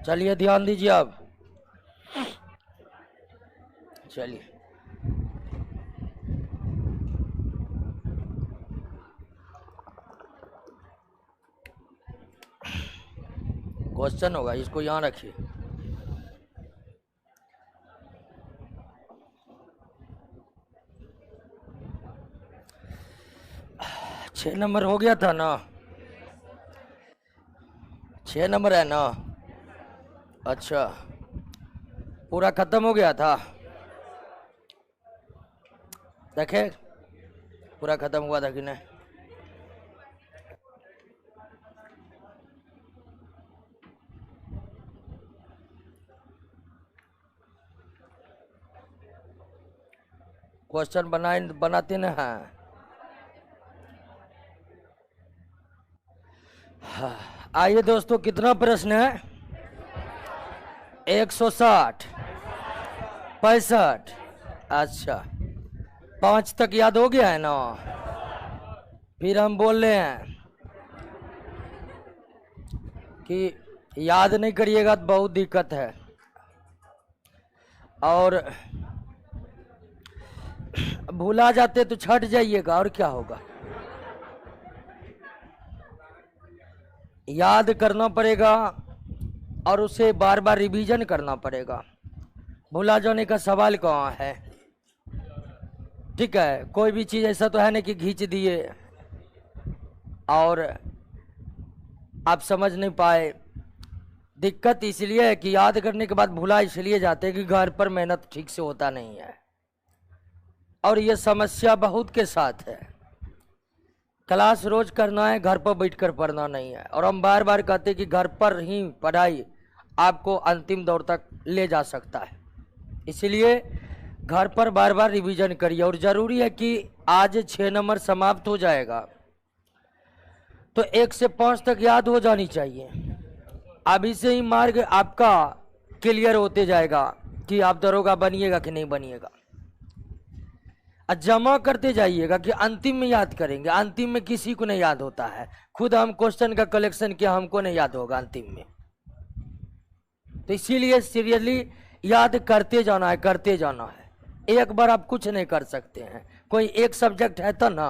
चलिए ध्यान दीजिए अब। चलिए क्वेश्चन होगा, इसको यहाँ रखिए। छः नंबर हो गया था ना, 6 नंबर है ना। अच्छा, पूरा खत्म हो गया था। देखे पूरा खत्म हुआ था कि नहीं। क्वेश्चन बनाते ना हैं। हाँ, आइए दोस्तों, कितना प्रश्न है? 160, 65। अच्छा, 5 तक याद हो गया है ना। फिर हम बोल रहे हैं कि याद नहीं करिएगा तो बहुत दिक्कत है, और भूला जाते तो छट जाइएगा, और क्या होगा। याद करना पड़ेगा और उसे बार बार रिवीजन करना पड़ेगा। भूला जाने का सवाल कहाँ है। ठीक है, कोई भी चीज़ ऐसा तो है नहीं कि खींच दिए और आप समझ नहीं पाए। दिक्कत इसलिए है कि याद करने के बाद भूला इसलिए जाते हैं कि घर पर मेहनत ठीक से होता नहीं है, और ये समस्या बहुत के साथ है। क्लास रोज करना है, घर पर बैठकर पढ़ना नहीं है। और हम बार बार कहते हैं कि घर पर ही पढ़ाई आपको अंतिम दौर तक ले जा सकता है, इसलिए घर पर बार बार रिवीजन करिए। और ज़रूरी है कि आज 6 नंबर समाप्त हो जाएगा तो 1 से 5 तक याद हो जानी चाहिए। अभी से ही मार्ग आपका क्लियर होते जाएगा कि आप दरोगा बनिएगा कि नहीं बनिएगा। जमा करते जाइएगा कि अंतिम में याद करेंगे। अंतिम में किसी को नहीं याद होता है। खुद हम क्वेश्चन का कलेक्शन किया, हमको नहीं याद होगा अंतिम में। तो इसीलिए सीरियसली याद करते जाना है, करते जाना है। एक बार आप कुछ नहीं कर सकते हैं। कोई एक सब्जेक्ट है तो ना,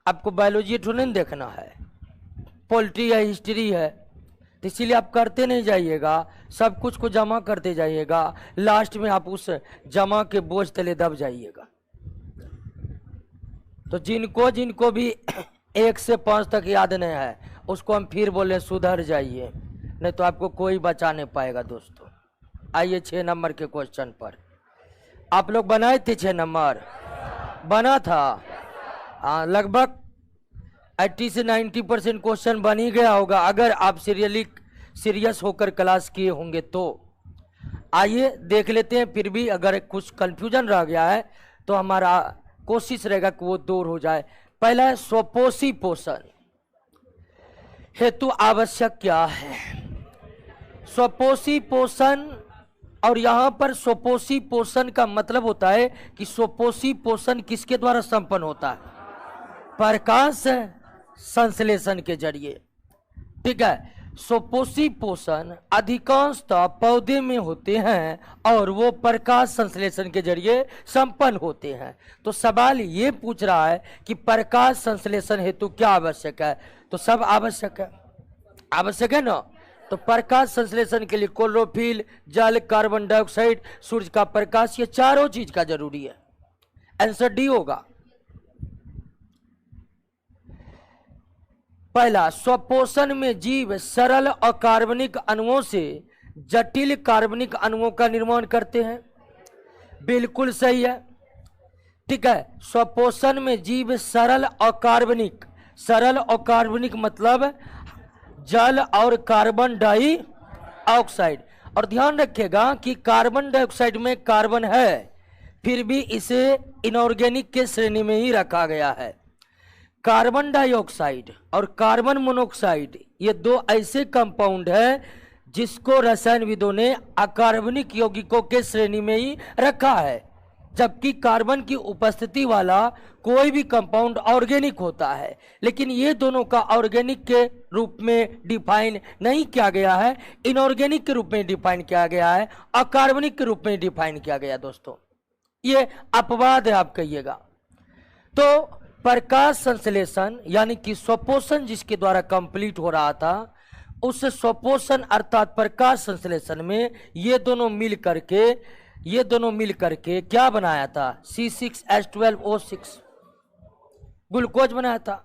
आपको बायोलॉजी तो नहीं देखना है, पोल्ट्री है, हिस्ट्री है, तो इसीलिए आप करते नहीं जाइएगा, सब कुछ को जमा करते जाइएगा। लास्ट में आप उस जमा के बोझ तले दब जाइएगा। तो जिनको जिनको भी 1 से 5 तक याद नहीं है, उसको हम फिर बोले सुधर जाइए, नहीं तो आपको कोई बचा नहीं पाएगा दोस्तों। आइए 6 नंबर के क्वेश्चन पर। आप लोग बनाए थे 6 नंबर? बना था। हाँ, लगभग 80 से 90% क्वेश्चन बन ही गया होगा, अगर आप सीरियस होकर क्लास किए होंगे तो। आइए देख लेते हैं। फिर भी अगर कुछ कंफ्यूजन रह गया है तो हमारा कोशिश रहेगा कि वो दूर हो जाए। पहला है स्वपोषी पोषण हेतु आवश्यक क्या है। स्वपोषी पोषण, और यहां पर स्वपोषी पोषण का मतलब होता है कि स्वपोषी पोषण किसके द्वारा संपन्न होता है? प्रकाश संश्लेषण के जरिए। ठीक है, स्वपोषी पोषण अधिकांशतः पौधे में होते हैं और वो प्रकाश संश्लेषण के जरिए संपन्न होते हैं। तो सवाल ये पूछ रहा है कि प्रकाश संश्लेषण हेतु क्या आवश्यक है? तो सब आवश्यक है, आवश्यक है ना। तो प्रकाश संश्लेषण के लिए क्लोरोफिल, जल, कार्बन डाइऑक्साइड, सूर्य का प्रकाश, ये चारों चीज का जरूरी है। आंसर डी होगा। पहला, स्वपोषण में जीव सरल अकार्बनिक अणुओं से जटिल कार्बनिक अणुओं का निर्माण करते हैं। बिल्कुल सही है। ठीक है, स्वपोषण में जीव सरल अकार्बनिक मतलब जल और कार्बन डाइऑक्साइड। और ध्यान रखिएगा कि कार्बन डाइऑक्साइड में कार्बन है, फिर भी इसे इनऑर्गेनिक के श्रेणी में ही रखा गया है। कार्बन डाइऑक्साइड और कार्बन मोनोऑक्साइड ये दो ऐसे कंपाउंड हैं जिसको रसायनविदों ने अकार्बनिक यौगिकों के श्रेणी में ही रखा है। जबकि कार्बन की उपस्थिति वाला कोई भी कंपाउंड ऑर्गेनिक होता है। लेकिन ये दोनों का ऑर्गेनिक के रूप में डिफाइन नहीं किया गया है, इनऑर्गेनिक के रूप में डिफाइन किया गया है, अकार्बनिक के रूप में डिफाइन किया गया। दोस्तों ये अपवाद है, आप कहिएगा। तो प्रकाश संश्लेषण यानी कि स्वपोषण जिसके द्वारा कंप्लीट हो रहा था, उस स्वपोषण अर्थात प्रकाश संश्लेषण में ये दोनों मिल करके क्या बनाया था? C6H12O6 ग्लूकोज बनाया था।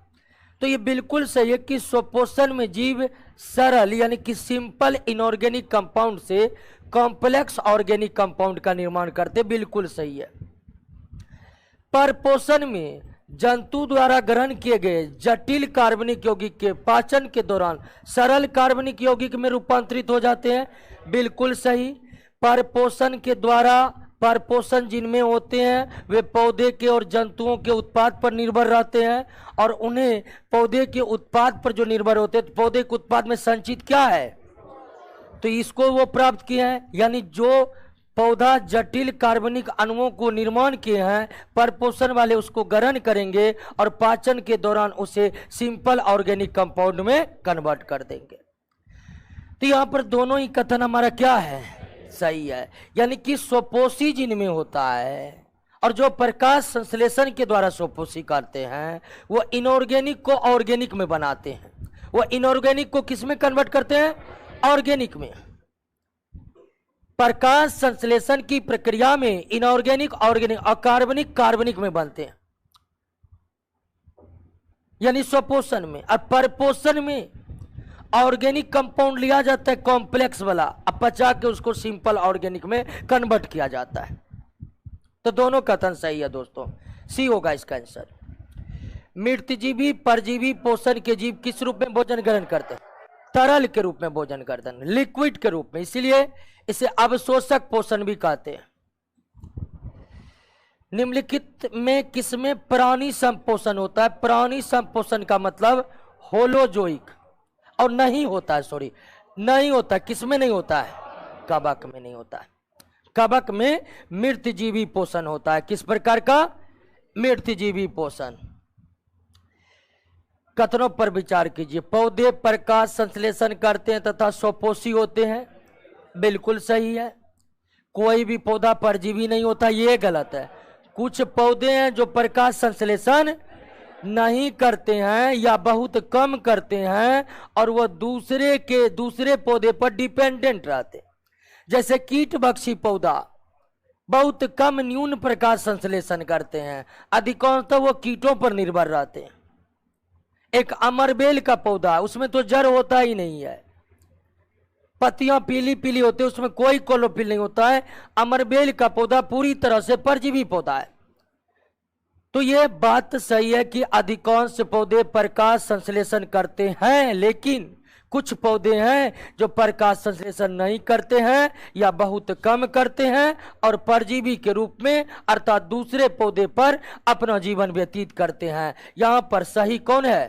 तो ये बिल्कुल सही है कि स्वपोषण में जीव सरल यानी कि सिंपल इनऑर्गेनिक कंपाउंड से कॉम्प्लेक्स ऑर्गेनिक कंपाउंड का निर्माण करते, बिल्कुल सही है। परपोषण में जंतु द्वारा ग्रहण किए गए जटिल कार्बनिक यौगिक के पाचन के दौरान सरल कार्बनिक यौगिक में रूपांतरित हो जाते हैं, बिल्कुल सही। परपोषण के द्वारा, परपोषण जिनमें होते हैं वे पौधे के और जंतुओं के उत्पाद पर निर्भर रहते हैं, और उन्हें पौधे के उत्पाद पर जो निर्भर होते हैं, तो पौधे के उत्पाद में संचित क्या है? तो इसको वो प्राप्त किए हैं। यानी जो पौधा जटिल कार्बनिक अणुओं को निर्माण किए हैं, परपोषण वाले उसको ग्रहण करेंगे और पाचन के दौरान उसे सिंपल ऑर्गेनिक कंपाउंड में कन्वर्ट कर देंगे। तो यहां पर दोनों ही कथन हमारा क्या है? सही है। यानी कि स्वपोषी जिनमें होता है और जो प्रकाश संश्लेषण के द्वारा स्वपोषी करते हैं, वो इनऑर्गेनिक को ऑर्गेनिक में बनाते हैं। वो इनऑर्गेनिक को किस में कन्वर्ट करते हैं? ऑर्गेनिक में। प्रकाश संश्लेषण की प्रक्रिया में इनऑर्गेनिक ऑर्गेनिक, अकार्बनिक कार्बनिक में बनते हैं, यानी स्वपोषण में। और परपोषण में ऑर्गेनिक कंपाउंड लिया जाता है कॉम्प्लेक्स वाला, अब पचा के उसको सिंपल ऑर्गेनिक में कन्वर्ट किया जाता है। तो दोनों कथन सही है दोस्तों, सी होगा इसका आंसर। मृतजीवी परजीवी पोषण के जीव किस रूप में भोजन ग्रहण करते हैं? तरल के रूप में भोजन करते हैं, लिक्विड के रूप में, इसलिए इसे अवशोषक पोषण भी कहते हैं। निम्नलिखित में किसमें प्राणी संपोषण होता है? प्राणी संपोषण का मतलब होलोजोइक, और नहीं होता है, सॉरी नहीं होता। किसमें नहीं होता है? कवक में नहीं होता है। कवक में मृतजीवी पोषण होता है। किस प्रकार का? मृतजीवी पोषण। कथनों पर विचार कीजिए। पौधे प्रकाश संश्लेषण करते हैं तथा स्वपोषी होते हैं, बिल्कुल सही है। कोई भी पौधा परजीवी नहीं होता, ये गलत है। कुछ पौधे हैं जो प्रकाश संश्लेषण नहीं करते हैं या बहुत कम करते हैं, और वह दूसरे पौधे पर डिपेंडेंट रहते हैं। जैसे कीटभक्षी पौधा बहुत कम न्यून प्रकाश संश्लेषण करते हैं, अधिकांशतः वो कीटों पर निर्भर रहते हैं। एक अमरबेल का पौधा, उसमें तो जड़ होता ही नहीं है, पत्तियां पीली पीली होती है, उसमें कोई क्लोरोफिल नहीं होता है। अमरबेल का पौधा पूरी तरह से परजीवी पौधा है। तो यह बात सही है कि अधिकांश पौधे प्रकाश संश्लेषण करते हैं, लेकिन कुछ पौधे हैं जो प्रकाश संश्लेषण नहीं करते हैं या बहुत कम करते हैं और परजीवी के रूप में अर्थात दूसरे पौधे पर अपना जीवन व्यतीत करते हैं। यहां पर सही कौन है?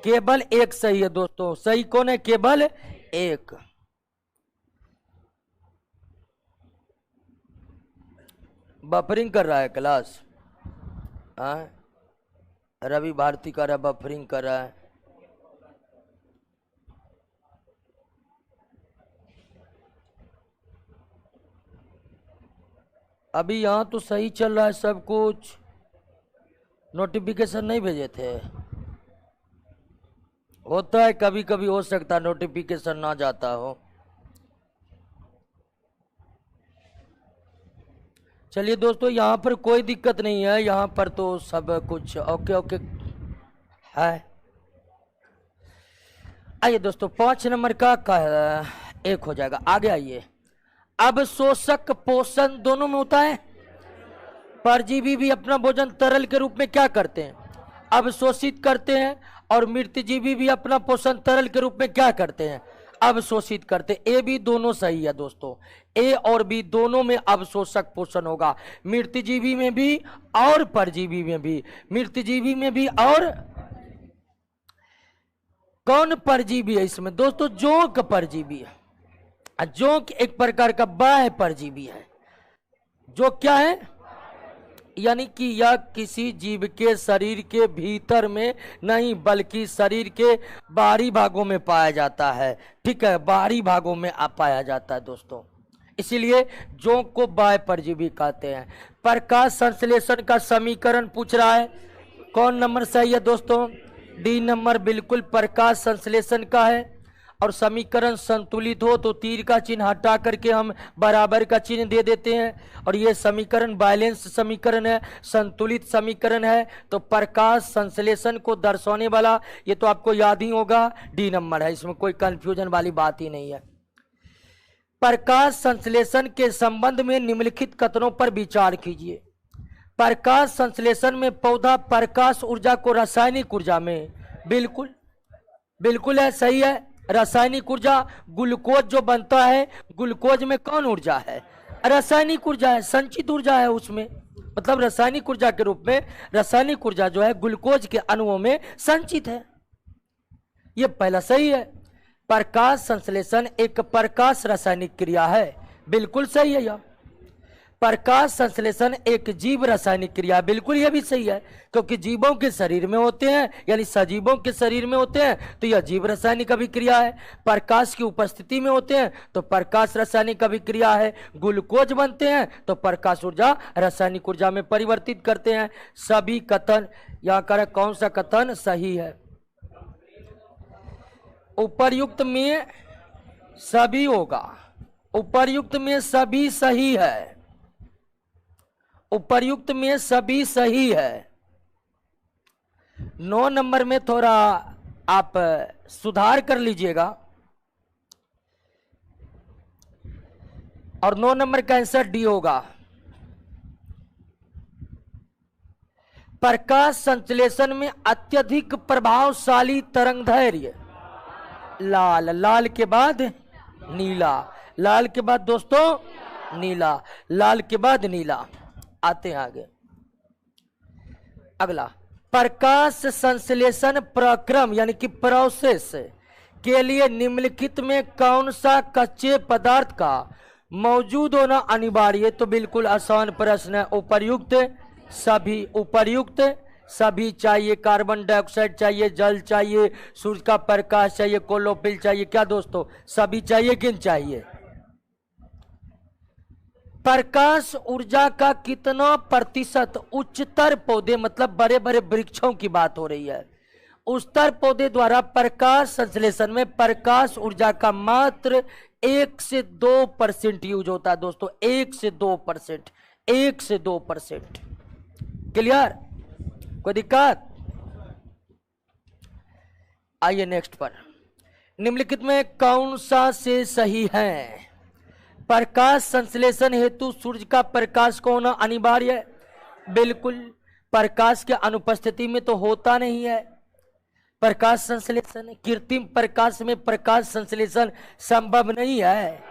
केवल एक सही है दोस्तों। सही कौन है? केवल एक। बफरिंग कर रहा है क्लास, रवि भारती कर रहा है, बफरिंग कर रहा है। अभी यहाँ तो सही चल रहा है सब कुछ, नोटिफिकेशन नहीं भेजे थे। होता है कभी कभी, हो सकता है नोटिफिकेशन ना जाता हो। चलिए दोस्तों, यहाँ पर कोई दिक्कत नहीं है, यहाँ पर तो सब कुछ ओके ओके है। आइए दोस्तों, 5 नंबर का एक हो जाएगा। आगे आइए। अवशोषक पोषण दोनों में होता है। परजीवी भी अपना भोजन तरल के रूप में क्या करते हैं? अवशोषित करते हैं, और मृतजीवी भी अपना पोषण तरल के रूप में क्या करते हैं? अवशोषित करते। ए बी दोनों सही है दोस्तों, ए और बी दोनों में अवशोषक पोषण होगा, मृतजीवी में भी और परजीवी में भी। मृतजीवी में भी और कौन परजीवी है इसमें दोस्तों? जोंक परजीवी है। जोंक एक प्रकार का बाह्य परजीवी है। जो क्या है? यानी कि यह किसी जीव के शरीर के भीतर में नहीं बल्कि शरीर के बाहरी भागों में पाया जाता है। ठीक है, बाहरी भागों में पाया जाता है दोस्तों, इसीलिए जोंक को बाह्य परजीवी कहते हैं। प्रकाश संश्लेषण का समीकरण पूछ रहा है, कौन नंबर सही है दोस्तों? डी नंबर बिल्कुल प्रकाश संश्लेषण का है। और समीकरण संतुलित हो तो तीर का चिन्ह हटा करके हम बराबर का चिन्ह दे देते हैं। और ये समीकरण बैलेंस समीकरण है, संतुलित समीकरण है। तो प्रकाश संश्लेषण को दर्शाने वाला ये तो आपको याद ही होगा, डी नंबर है, इसमें कोई कंफ्यूजन वाली बात ही नहीं है। प्रकाश संश्लेषण के संबंध में निम्नलिखित कथनों पर विचार कीजिए। प्रकाश संश्लेषण में पौधा प्रकाश ऊर्जा को रासायनिक ऊर्जा में, बिल्कुल बिल्कुल है, सही है। रासायनिक ऊर्जा, ग्लूकोज जो बनता है, ग्लूकोज में कौन ऊर्जा है? रासायनिक ऊर्जा है, संचित ऊर्जा है उसमें, मतलब रासायनिक ऊर्जा के रूप में रासायनिक ऊर्जा जो है ग्लूकोज के अणुओं में संचित है। यह पहला सही है। प्रकाश संश्लेषण एक प्रकाश रासायनिक क्रिया है, बिल्कुल सही है यह। प्रकाश संश्लेषण एक जीव रासायनिक क्रिया, बिल्कुल यह भी सही है, क्योंकि जीवों के शरीर में होते हैं, यानी सजीवों के शरीर में होते हैं तो यह जीव रासायनिक अभिक्रिया है। प्रकाश की उपस्थिति में होते हैं तो प्रकाश रासायनिक अभिक्रिया है। ग्लूकोज बनते हैं तो प्रकाश ऊर्जा रासायनिक ऊर्जा में परिवर्तित करते हैं। सभी कथन, यहां कर कौन सा कथन सही है? उपर्युक्त में सभी होगा, उपर्युक्त में सभी सही है, उपर्युक्त में सभी सही है। 9 नंबर में थोड़ा आप सुधार कर लीजिएगा और 9 नंबर का आंसर डी होगा। प्रकाश संश्लेषण में अत्यधिक प्रभावशाली तरंगदैर्घ्य, लाल, लाल के बाद नीला, लाल के बाद दोस्तों नीला, लाल के बाद नीला। आते हैं आगे, अगला, प्रकाश संश्लेषण प्रक्रम यानी कि प्रोसेस के लिए निम्नलिखित में कौन सा कच्चे पदार्थ का मौजूद होना अनिवार्य है? तो बिल्कुल आसान प्रश्न है, उपर्युक्त सभी, उपर्युक्त सभी चाहिए। कार्बन डाइऑक्साइड चाहिए, जल चाहिए, सूर्य का प्रकाश चाहिए, क्लोरोफिल चाहिए, क्या दोस्तों सभी चाहिए कि नहीं चाहिए? प्रकाश ऊर्जा का कितना प्रतिशत उच्चतर पौधे, मतलब बड़े बड़े वृक्षों की बात हो रही है, उच्चतर पौधे द्वारा प्रकाश संश्लेषण में प्रकाश ऊर्जा का मात्र 1 से 2% यूज होता है दोस्तों, 1 से 2%, 1 से 2%। क्लियर? कोई दिक्कत? आइए नेक्स्ट पर, निम्नलिखित में कौन सा से सही है? प्रकाश संश्लेषण हेतु सूर्य का प्रकाश को होना अनिवार्य है, बिल्कुल। प्रकाश के अनुपस्थिति में तो होता नहीं है प्रकाश संश्लेषण। कृत्रिम प्रकाश में प्रकाश संश्लेषण संभव नहीं है,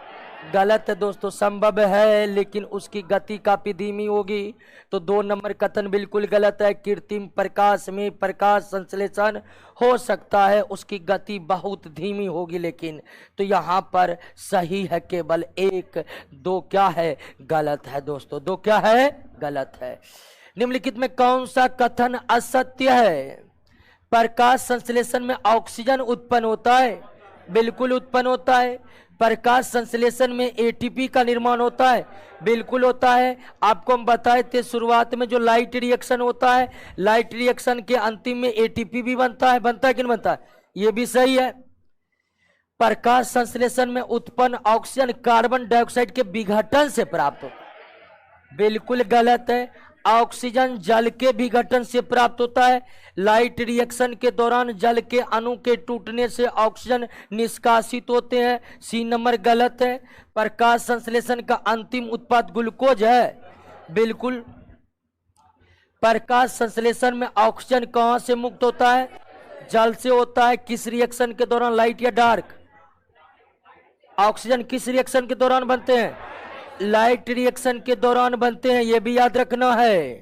गलत है दोस्तों, संभव है लेकिन उसकी गति काफी धीमी होगी। तो 2 नंबर कथन बिल्कुल गलत है। कृत्रिम प्रकाश में प्रकाश संश्लेषण हो सकता है, उसकी गति बहुत धीमी होगी लेकिन। तो यहाँ पर सही है केवल 1, 2 क्या है? गलत है दोस्तों, 2 क्या है? गलत है। निम्नलिखित में कौन सा कथन असत्य है? प्रकाश संश्लेषण में ऑक्सीजन उत्पन्न होता है, बिल्कुल उत्पन्न होता है। प्रकाश संश्लेषण में एटीपी का निर्माण होता है, बिल्कुल होता है। आपको हम बताए थे शुरुआत में जो लाइट रिएक्शन होता है, लाइट रिएक्शन के अंतिम में एटीपी भी बनता है कि नहीं बनता है? ये भी सही है। प्रकाश संश्लेषण में उत्पन्न ऑक्सीजन कार्बन डाइऑक्साइड के विघटन से प्राप्त होता है, बिल्कुल गलत है। ऑक्सीजन जल के विघटन से प्राप्त होता है। लाइट रिएक्शन के दौरान जल के अणु के टूटने से ऑक्सीजन निष्कासित होते हैं, सी नंबर गलत है। प्रकाश संश्लेषण का अंतिम उत्पाद ग्लूकोज है, बिल्कुल। प्रकाश संश्लेषण में ऑक्सीजन कहां से मुक्त होता है? जल से होता है। किस रिएक्शन के दौरान, लाइट या डार्क? ऑक्सीजन किस रिएक्शन के दौरान बनते हैं? लाइट रिएक्शन के दौरान बनते हैं, यह भी याद रखना है।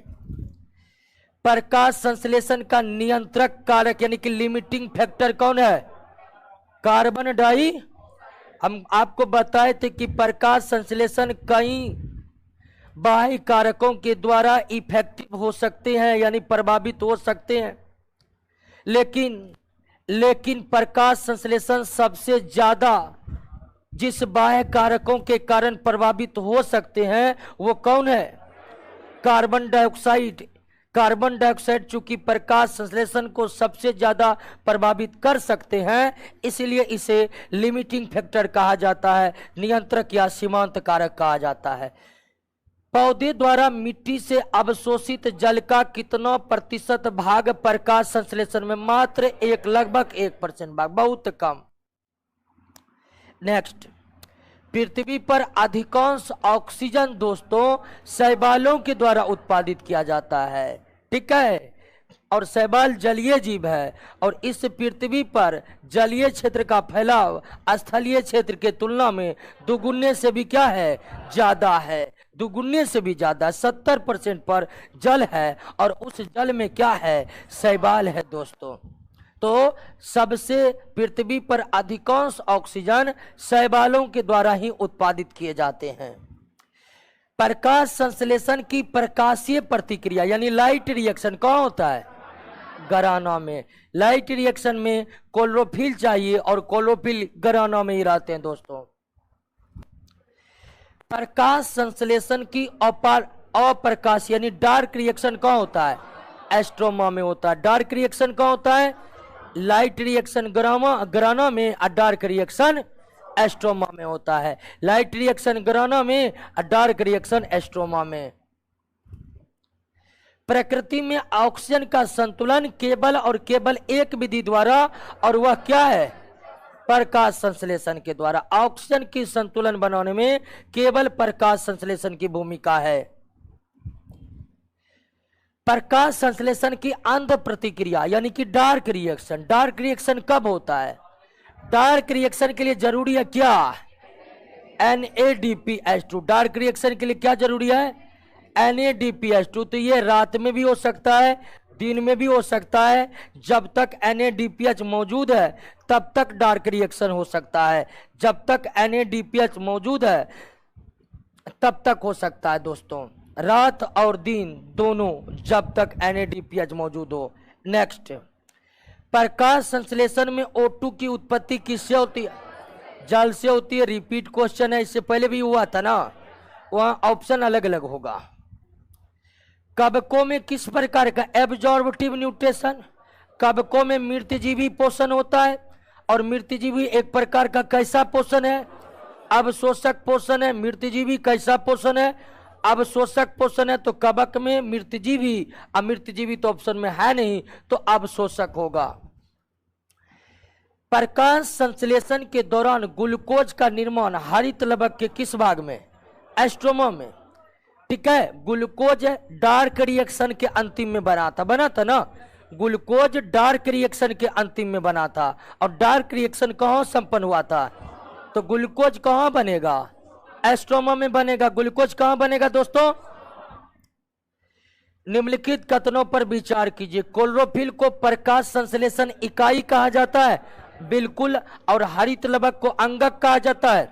प्रकाश संश्लेषण का नियंत्रक कारक यानी कि लिमिटिंग फैक्टर कौन है? Carbon di. हम आपको बताए थे कि प्रकाश संश्लेषण कई बाह्य कारकों के द्वारा इफेक्टिव हो सकते हैं यानी प्रभावित हो सकते हैं, लेकिन प्रकाश संश्लेषण सबसे ज्यादा जिस बाह्य कारकों के कारण प्रभावित हो सकते हैं वो कौन है? Carbon dioxide. कार्बन डाइऑक्साइड चूंकि प्रकाश संश्लेषण को सबसे ज्यादा प्रभावित कर सकते हैं, इसलिए इसे लिमिटिंग फैक्टर कहा जाता है, नियंत्रक या सीमांत कारक कहा जाता है। पौधे द्वारा मिट्टी से अवशोषित जल का कितना प्रतिशत भाग प्रकाश संश्लेषण में? मात्र एक, लगभग 1% भाग, बहुत कम। नेक्स्ट, पृथ्वी पर अधिकांश ऑक्सीजन दोस्तों शैवालों के द्वारा उत्पादित किया जाता है, ठीक है, और शैवाल जलीय जीव है, और इस पृथ्वी पर जलीय क्षेत्र का फैलाव स्थलीय क्षेत्र के तुलना में दुगुने से भी क्या है? ज्यादा है, दुगुने से भी ज्यादा। 70% पर जल है और उस जल में क्या है? शैवाल है दोस्तों। तो सबसे पृथ्वी पर अधिकांश ऑक्सीजन शैवालों के द्वारा ही उत्पादित किए जाते हैं। प्रकाश संश्लेषण की प्रकाशीय प्रतिक्रिया यानी लाइट रिएक्शन कहाँ होता है? घराना में। लाइट रिएक्शन में क्लोरोफिल चाहिए और क्लोरोफिल घराना में ही रहते हैं दोस्तों। प्रकाश संश्लेषण की अप्रकाश यानी डार्क रिएक्शन कहाँ होता है? एस्ट्रोमा में होता है। डार्क रिएक्शन कहाँ होता है? लाइट रिएक्शन घराना में और डार्क रिएक्शन एस्ट्रोमा में होता है। लाइट रिएक्शन घराना में और डार्क रिएक्शन एस्ट्रोमा में। प्रकृति में ऑक्सीजन का संतुलन केवल और केवल एक विधि द्वारा, और वह क्या है? प्रकाश संश्लेषण के द्वारा। ऑक्सीजन की संतुलन बनाने में केवल प्रकाश संश्लेषण की भूमिका है। प्रकाश संश्लेषण की अंध प्रतिक्रिया यानी कि डार्क रिएक्शन। डार्क रिएक्शन कब होता है? डार्क रिएक्शन के लिए जरूरी है क्या? NADPH2। डार्क रिएक्शन के लिए क्या जरूरी है? NADPH2। तो ये रात में भी हो सकता है, दिन में भी हो सकता है। जब तक NADPH मौजूद है तब तक डार्क रिएक्शन हो सकता है। जब तक NADPH मौजूद है तब तक हो सकता है दोस्तों, रात और दिन दोनों, जब तक NADPH मौजूद हो। नेक्स्ट, प्रकाश संश्लेषण में O2 की उत्पत्ति किससे होती है? जल से होती है। रिपीट क्वेश्चन है, इससे पहले भी हुआ था ना, वहां ऑप्शन अलग अलग होगा। कवकों में किस प्रकार का एब्जॉर्बिटिव न्यूट्रिशन? कवकों में मृतजीवी पोषण होता है, और मृतजीवी एक प्रकार का कैसा पोषण है? अवशोषक पोषण है। मृतजीवी कैसा पोषण है? अवशोषक पोषण है। तो कवक में मृतजीवी, अमृतजीवी तो ऑप्शन में है नहीं, तो अवशोषक होगा। प्रकाश संश्लेषण के दौरान ग्लूकोज का निर्माण हरित लवक के किस भाग में? एस्ट्रोमा में, ठीक है। ग्लूकोज डार्क रिएक्शन के अंतिम में बना था ना। ग्लूकोज डार्क रिएक्शन के अंतिम में बना था, और डार्क रिएक्शन कहाँ संपन्न हुआ था? तो ग्लूकोज कहाँ बनेगा? एस्ट्रोमा में बनेगा। ग्लूकोज कहाँ बनेगा दोस्तों? निम्नलिखित कथनों पर विचार कीजिए। क्लोरोफिल को प्रकाश संश्लेषण इकाई कहा जाता है, बिल्कुल, और हरित लवक को अंगक कहा जाता है,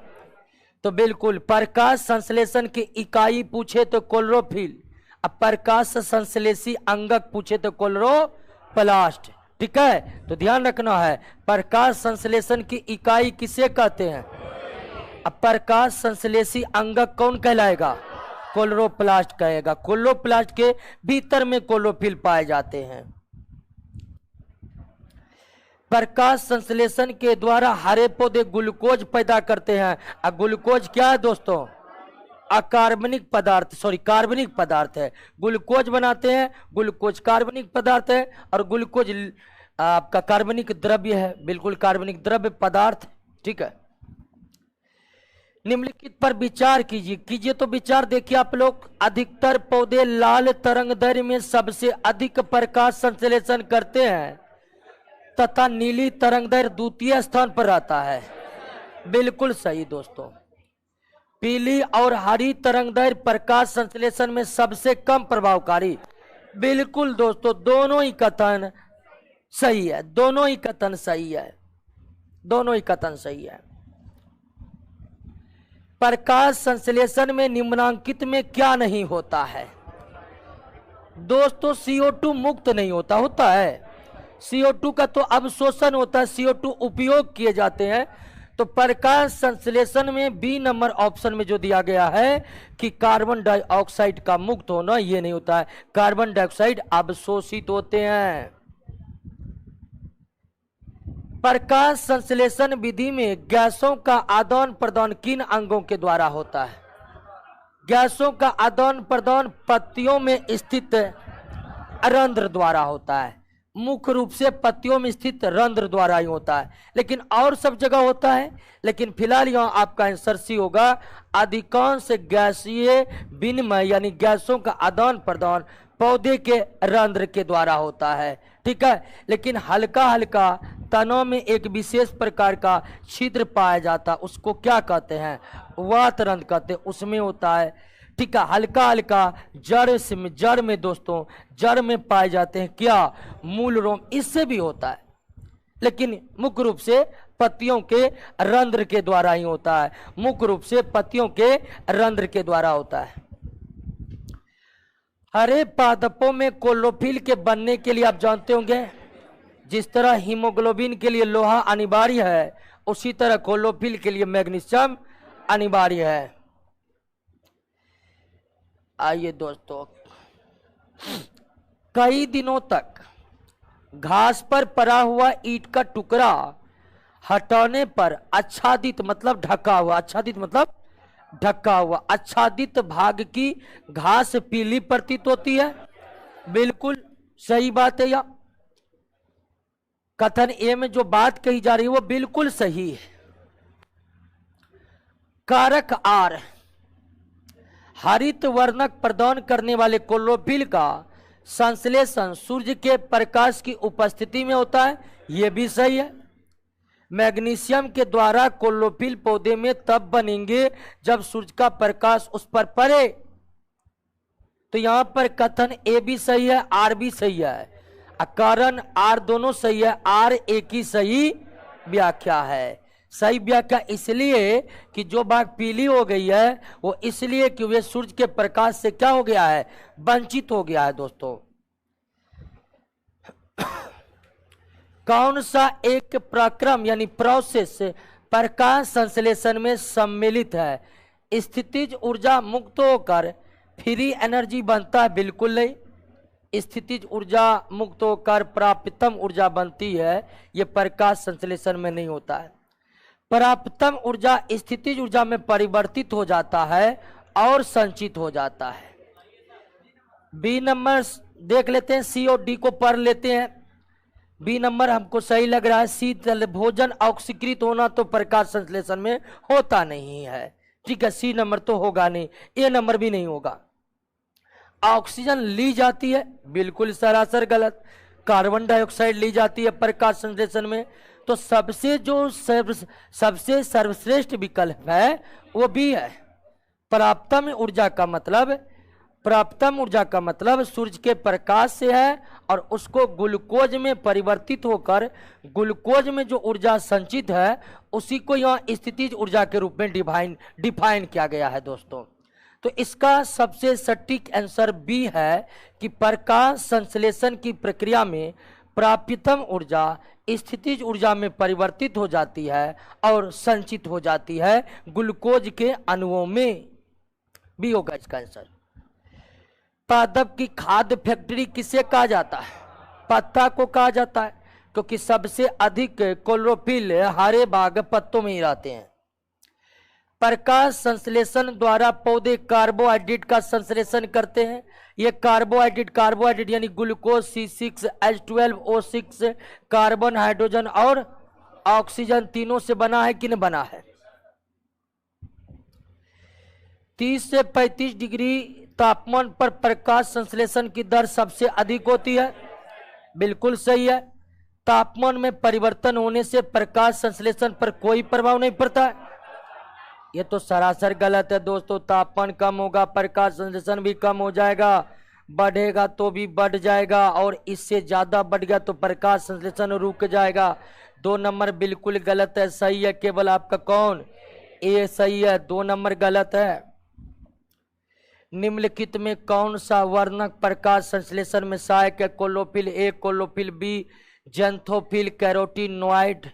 तो बिल्कुल। प्रकाश संश्लेषण की इकाई पूछे तो क्लोरोफिल, अब प्रकाश संश्लेषी अंगक पूछे तो क्लोरोप्लास्ट, ठीक है। तो ध्यान रखना है, प्रकाश संश्लेषण की इकाई किसे कहते हैं? अब प्रकाश संश्लेषी अंगक कौन कहलाएगा? क्लोरोप्लास्ट कहेगा। क्लोरोप्लास्ट के भीतर में क्लोरोफिल पाए जाते हैं। प्रकाश संश्लेषण के द्वारा हरे पौधे ग्लूकोज पैदा करते हैं। अब ग्लूकोज क्या है दोस्तों? अकार्बनिक पदार्थ, कार्बनिक पदार्थ है। ग्लूकोज बनाते हैं, ग्लूकोज कार्बनिक पदार्थ है, और ग्लूकोज आपका कार्बनिक द्रव्य है, बिल्कुल कार्बनिक द्रव्य पदार्थ, ठीक है। निम्नलिखित पर विचार कीजिए तो विचार देखिए आप लोग। अधिकतर पौधे लाल तरंगदैर्घ्य में सबसे अधिक प्रकाश संश्लेषण करते हैं, तथा नीली तरंगदैर्घ्य द्वितीय स्थान पर रहता है। बिल्कुल सही दोस्तों। पीली और हरी तरंगदैर्घ्य प्रकाश संश्लेषण में सबसे कम प्रभावकारी। बिल्कुल दोस्तों, दोनों ही कथन सही है, दोनों ही कथन सही है, दोनों ही कथन सही है। प्रकाश संश्लेषण में निम्नांकित में क्या नहीं होता है? दोस्तों CO2 मुक्त नहीं होता, होता है। CO2 का तो अवशोषण होता है, CO2 उपयोग किए जाते हैं। तो प्रकाश संश्लेषण में बी नंबर ऑप्शन में जो दिया गया है कि कार्बन डाइऑक्साइड का मुक्त होना, ये नहीं होता है। कार्बन डाइऑक्साइड अवशोषित होते हैं। प्रकाश संश्लेषण विधि में गैसों का आदान प्रदान किन अंगों के द्वारा होता है? गैसों का आदान प्रदान पत्तियों में स्थित रंध्र द्वारा होता है। मुख्य रूप से पत्तियों में स्थित रंध्र द्वारा ही होता है, लेकिन और सब जगह होता है। लेकिन फिलहाल यहाँ आपका आंसर सी होगा। अधिकांश गैसीय विनिमय यानी गैसों का आदान प्रदान पौधे के रंध्र के द्वारा होता है, ठीक है। लेकिन हल्का हल्का तनों में एक विशेष प्रकार का छिद्र पाया जाता है, उसको क्या कहते हैं? वात रंध्र कहते हैं, उसमें होता है, ठीक है। हल्का हल्का जड़ में दोस्तों, जड़ में पाए जाते हैं क्या? मूल रोम, इससे भी होता है, लेकिन मुख्य रूप से पत्तियों के रंध्र के द्वारा ही होता है। मुख्य रूप से पत्तियों के रंध्र के द्वारा होता है। हरे पादपों में क्लोरोफिल के बनने के लिए आप जानते होंगे, जिस तरह हीमोग्लोबिन के लिए लोहा अनिवार्य है, उसी तरह क्लोरोफिल के लिए मैग्नीशियम अनिवार्य है। आइए दोस्तों, कई दिनों तक घास पर पड़ा हुआ ईंट का टुकड़ा हटाने पर आच्छादित मतलब ढका हुआ, आच्छादित मतलब ढका हुआ, आच्छादित भाग की घास पीली प्रतीत होती है। बिल्कुल सही बात है। या कथन ए में जो बात कही जा रही है वो बिल्कुल सही है। कारक आर हरित वर्णक प्रदान करने वाले क्लोरोफिल का संश्लेषण सूर्य के प्रकाश की उपस्थिति में होता है, यह भी सही है। मैग्नीशियम के द्वारा क्लोरोफिल पौधे में तब बनेंगे जब सूर्य का प्रकाश उस पर पड़े। तो यहां पर कथन ए भी सही है, आर भी सही है, कारण आर दोनों सही है। आर एक ही सही व्याख्या है। सही व्याख्या इसलिए कि जो भाग पीली हो गई है वो इसलिए कि वे सूर्य के प्रकाश से क्या हो गया है? वंचित हो गया है। दोस्तों, कौन सा एक प्रक्रम यानी प्रोसेस प्रकाश संश्लेषण में सम्मिलित है? स्थितिज ऊर्जा मुक्त होकर फ्री एनर्जी बनता है? बिल्कुल नहीं। स्थितिज ऊर्जा मुक्त होकर प्राप्तम ऊर्जा बनती है, यह प्रकाश संश्लेषण में नहीं होता है। प्राप्तम ऊर्जा स्थितिज ऊर्जा में परिवर्तित हो जाता है और संचित हो जाता है। बी नंबर देख लेते हैं, सी और डी को पढ़ लेते हैं। बी नंबर हमको सही लग रहा है। शीतल भोजन ऑक्सीकृत होना तो प्रकाश संश्लेषण में होता नहीं है, ठीक है। सी नंबर तो होगा नहीं, ए नंबर भी नहीं होगा। ऑक्सीजन ली जाती है, बिल्कुल सरासर गलत। कार्बन डाइऑक्साइड ली जाती है प्रकाश संश्लेषण में। तो सबसे सर्वश्रेष्ठ विकल्प है वो बी है। प्राप्तम ऊर्जा का मतलब सूर्य के प्रकाश से है और उसको ग्लूकोज में परिवर्तित होकर ग्लूकोज में जो ऊर्जा संचित है उसी को यहाँ स्थितिज ऊर्जा के रूप में डिफाइन किया गया है। दोस्तों, तो इसका सबसे सटीक आंसर बी है कि प्रकाश संश्लेषण की प्रक्रिया में प्राप्तम ऊर्जा स्थितिज ऊर्जा में परिवर्तित हो जाती है और संचित हो जाती है ग्लूकोज के अणुओं में। भी होगा इसका आंसर। पादप की खाद्य फैक्ट्री किसे कहा जाता है? पत्ता को कहा जाता है, क्योंकि सबसे अधिक क्लोरोफिल हरे भाग पत्तों में ही रहते हैं। प्रकाश संश्लेषण द्वारा पौधे कार्बोहाइड्रेट का संश्लेषण करते हैं। ये कार्बोहाइड्रेट यानी ग्लूकोज C6H12O6 कार्बन, हाइड्रोजन और ऑक्सीजन तीनों से बना है कि नहीं बना है? 30 से 35 डिग्री तापमान पर प्रकाश संश्लेषण की दर सबसे अधिक होती है। बिल्कुल सही है। तापमान में परिवर्तन होने से प्रकाश संश्लेषण पर कोई प्रभाव नहीं पड़ता है, ये तो सरासर गलत है। दोस्तों, तापमान कम होगा प्रकाश संश्लेषण भी कम हो जाएगा, बढ़ेगा तो भी बढ़ जाएगा, और इससे ज्यादा बढ़ गया तो प्रकाश संश्लेषण रुक जाएगा। 2 नंबर बिल्कुल गलत है। सही है केवल आपका कौन? ए सही है, 2 नंबर गलत है। निम्नलिखित में कौन सा वर्णक प्रकाश संश्लेषण में सहायक है? कोलोफिल ए, कोलोफिल बी, जेंथोफिल, कैरोटीनॉइड,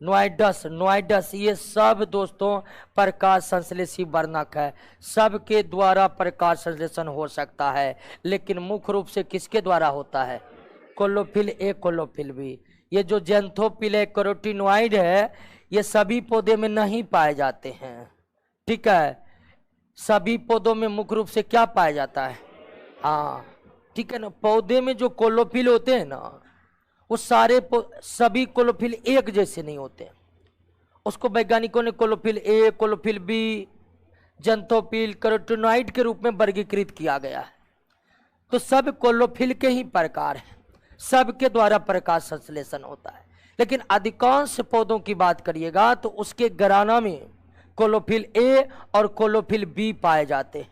नोइडस, ये सब दोस्तों प्रकाश संश्लेषी वर्णक है। सबके द्वारा प्रकाश संश्लेषण हो सकता है, लेकिन मुख्य रूप से किसके द्वारा होता है? कोलोफिल ए, कोलोफिल बी। ये जो जेंथोफिल है, कैरोटीनॉइड है, ये सभी पौधे में नहीं पाए जाते हैं, ठीक है। सभी पौधों में मुख्य रूप से क्या पाया जाता है? हाँ, ठीक है ना। पौधे में जो कोलोफिल होते हैं ना, वो सभी कोलोफिल एक जैसे नहीं होते। उसको वैज्ञानिकों ने कोलोफिल ए, कोलोफिल बी, जेंथोफिल, कैरोटीनॉइड के रूप में वर्गीकृत किया गया है। तो सब कोलोफिल के ही प्रकार हैं, सबके द्वारा प्रकाश संश्लेषण होता है। लेकिन अधिकांश पौधों की बात करिएगा तो उसके घराना में कोलोफिल ए और कोलोफिल बी पाए जाते हैं,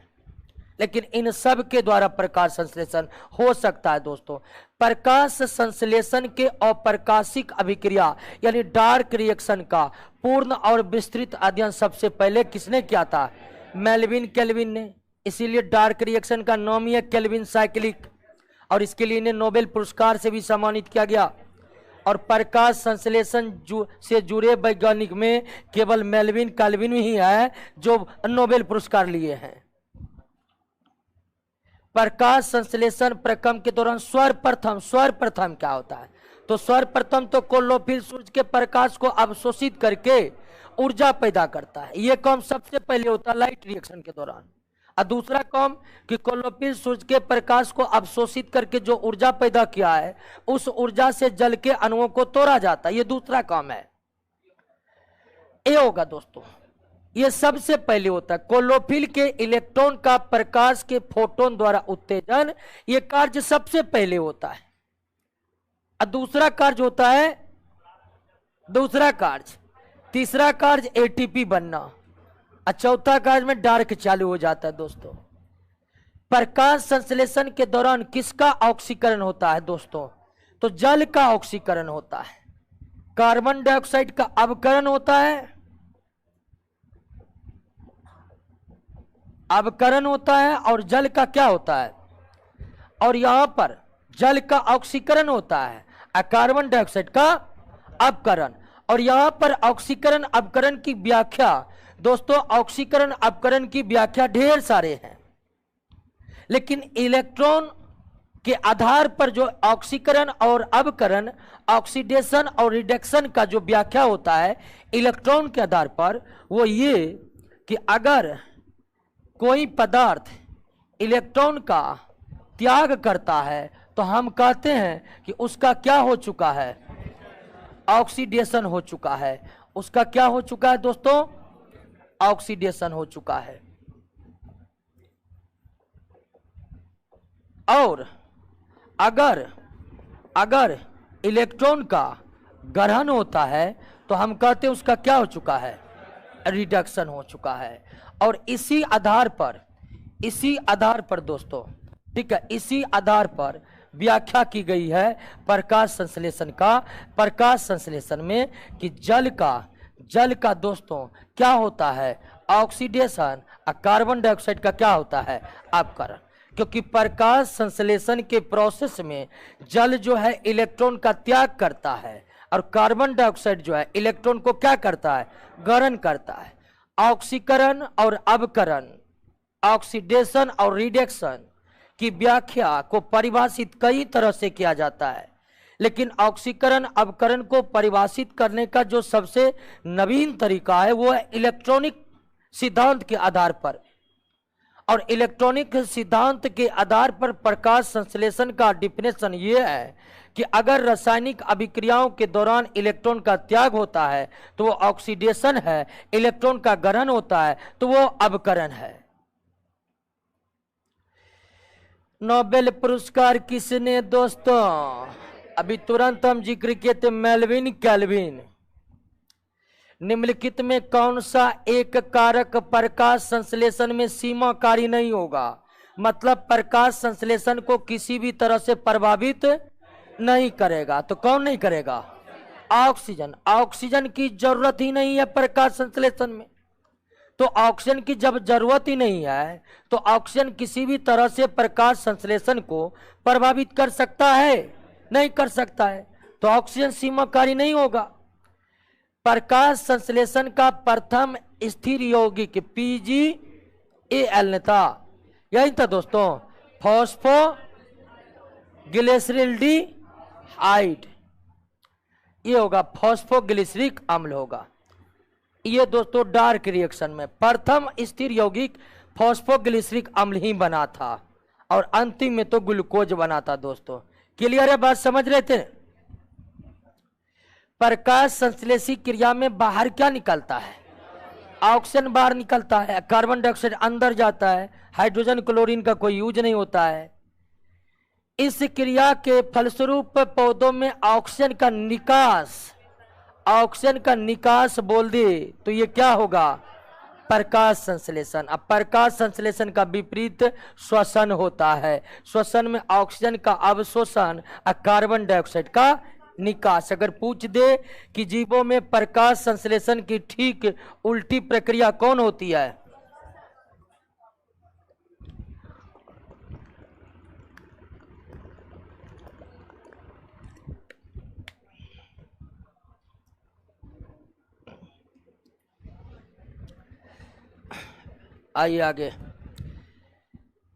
लेकिन इन सब के द्वारा प्रकाश संश्लेषण हो सकता है। दोस्तों, प्रकाश संश्लेषण के अप्रकाशिक अभिक्रिया यानी डार्क रिएक्शन का पूर्ण और विस्तृत अध्ययन सबसे पहले किसने किया था? मेल्विन केल्विन ने। इसीलिए डार्क रिएक्शन का नाम ही है केल्विन साइक्लिक, और इसके लिए इन्हें नोबेल पुरस्कार से भी सम्मानित किया गया। और प्रकाश संश्लेषण से जुड़े वैज्ञानिक में केवल मेल्विन केल्विन ही है जो नोबेल पुरस्कार लिए हैं। प्रकाश संश्लेषण प्रक्रम के दौरान सर्वप्रथम क्या होता है? तो सर्वप्रथम तो कोलोफिल सूर्य के प्रकाश को अवशोषित करके ऊर्जा पैदा करता है। यह काम सबसे पहले होता है लाइट रिएक्शन के दौरान। और दूसरा काम कि कोलोफिल सूर्य के प्रकाश को अवशोषित करके जो ऊर्जा पैदा किया है, उस ऊर्जा से जल के अणुओं को तोड़ा जाता है। यह दूसरा काम है। ये होगा दोस्तों, ये सबसे पहले होता है। कोलोफिल के इलेक्ट्रॉन का प्रकाश के फोटोन द्वारा उत्तेजन, ये कार्य सबसे पहले होता है। और दूसरा कार्य होता है, तीसरा कार्य एटीपी बनना, और चौथा कार्य में डार्क चालू हो जाता है। दोस्तों, प्रकाश संश्लेषण के दौरान किसका ऑक्सीकरण होता है? दोस्तों, तो जल का ऑक्सीकरण होता है, कार्बन डाइऑक्साइड का अवकरण होता है, और जल का क्या होता है? और यहां पर जल का ऑक्सीकरण होता है और कार्बन डाइऑक्साइड का अपकरण। और यहां पर ऑक्सीकरण अपकरण की व्याख्या, दोस्तों, ऑक्सीकरण अपकरण की व्याख्या ढेर सारे हैं, लेकिन इलेक्ट्रॉन के आधार पर जो ऑक्सीकरण और अपकरण, ऑक्सीडेशन और रिडक्शन का जो व्याख्या होता है इलेक्ट्रॉन के आधार पर, वो ये कि अगर कोई पदार्थ इलेक्ट्रॉन का त्याग करता है तो हम कहते हैं कि उसका क्या हो चुका है? ऑक्सीडेशन हो चुका है। उसका क्या हो चुका है दोस्तों? ऑक्सीडेशन हो चुका है। और अगर इलेक्ट्रॉन का ग्रहण होता है तो हम कहते हैं उसका क्या हो चुका है? रिडक्शन हो चुका है। और इसी आधार पर दोस्तों, ठीक है, इसी आधार पर व्याख्या की गई है प्रकाश संश्लेषण में कि जल का दोस्तों क्या होता है? ऑक्सीडेशन, और कार्बन डाइऑक्साइड का क्या होता है? अपकरण। क्योंकि प्रकाश संश्लेषण के प्रोसेस में जल जो है इलेक्ट्रॉन का त्याग करता है, और कार्बन डाइऑक्साइड जो है इलेक्ट्रॉन को क्या करता है? ग्रहण करता है। ऑक्सीकरण और अपकरण, ऑक्सीडेशन और रिडक्शन की व्याख्या को परिभाषित कई तरह से किया जाता है, लेकिन ऑक्सीकरण अपकरण को परिभाषित करने का जो सबसे नवीन तरीका है वो है इलेक्ट्रॉनिक सिद्धांत के आधार पर। और इलेक्ट्रॉनिक सिद्धांत के आधार पर प्रकाश संश्लेषण का डिफिनेशन ये है कि अगर रासायनिक अभिक्रियाओं के दौरान इलेक्ट्रॉन का त्याग होता है तो वो ऑक्सीडेशन है, इलेक्ट्रॉन का ग्रहण होता है तो वो अपकरण है। नोबेल पुरस्कार किसने? दोस्तों, अभी तुरंत हम जिक्र किए थे, मेल्विन केल्विन। निम्नलिखित में कौन सा एक कारक प्रकाश संश्लेषण में सीमाकारी नहीं होगा? मतलब प्रकाश संश्लेषण को किसी भी तरह से प्रभावित नहीं करेगा। तो कौन नहीं करेगा? ऑक्सीजन। ऑक्सीजन की जरूरत ही नहीं है प्रकाश संश्लेषण में। तो ऑक्सीजन की जब जरूरत ही नहीं है तो ऑक्सीजन किसी भी तरह से प्रकाश संश्लेषण को प्रभावित कर सकता है? नहीं कर सकता है, तो ऑक्सीजन सीमाकारी नहीं होगा। प्रकाश संश्लेषण का प्रथम स्थिर यौगिक PgAl था, यही था दोस्तों, फॉस्फोग्लिसरल्डिहाइड, ये होगा फॉस्फोग्लिसरिक अम्ल होगा। ये दोस्तों डार्क रिएक्शन में प्रथम स्थिर यौगिक फॉस्फोग्लिसरिक अम्ल ही बना था और अंतिम में तो ग्लूकोज बना था। दोस्तों क्लियर है, बात समझ रहे थे? प्रकाश संश्लेषी क्रिया में बाहर क्या निकलता है? ऑक्सीजन बाहर निकलता है, कार्बन डाइऑक्साइड अंदर जाता है, हाइड्रोजन क्लोरीन का कोई यूज नहीं होता है। इस क्रिया के फलस्वरूप पौधों में ऑक्सीजन का निकास बोल दे तो ये क्या होगा? प्रकाश संश्लेषण। अब प्रकाश संश्लेषण का विपरीत श्वसन होता है। श्वसन में ऑक्सीजन का अवशोषण और कार्बन डाइऑक्साइड का निकास। अगर पूछ दे कि जीवों में प्रकाश संश्लेषण की ठीक उल्टी प्रक्रिया कौन होती है? आइए आगे।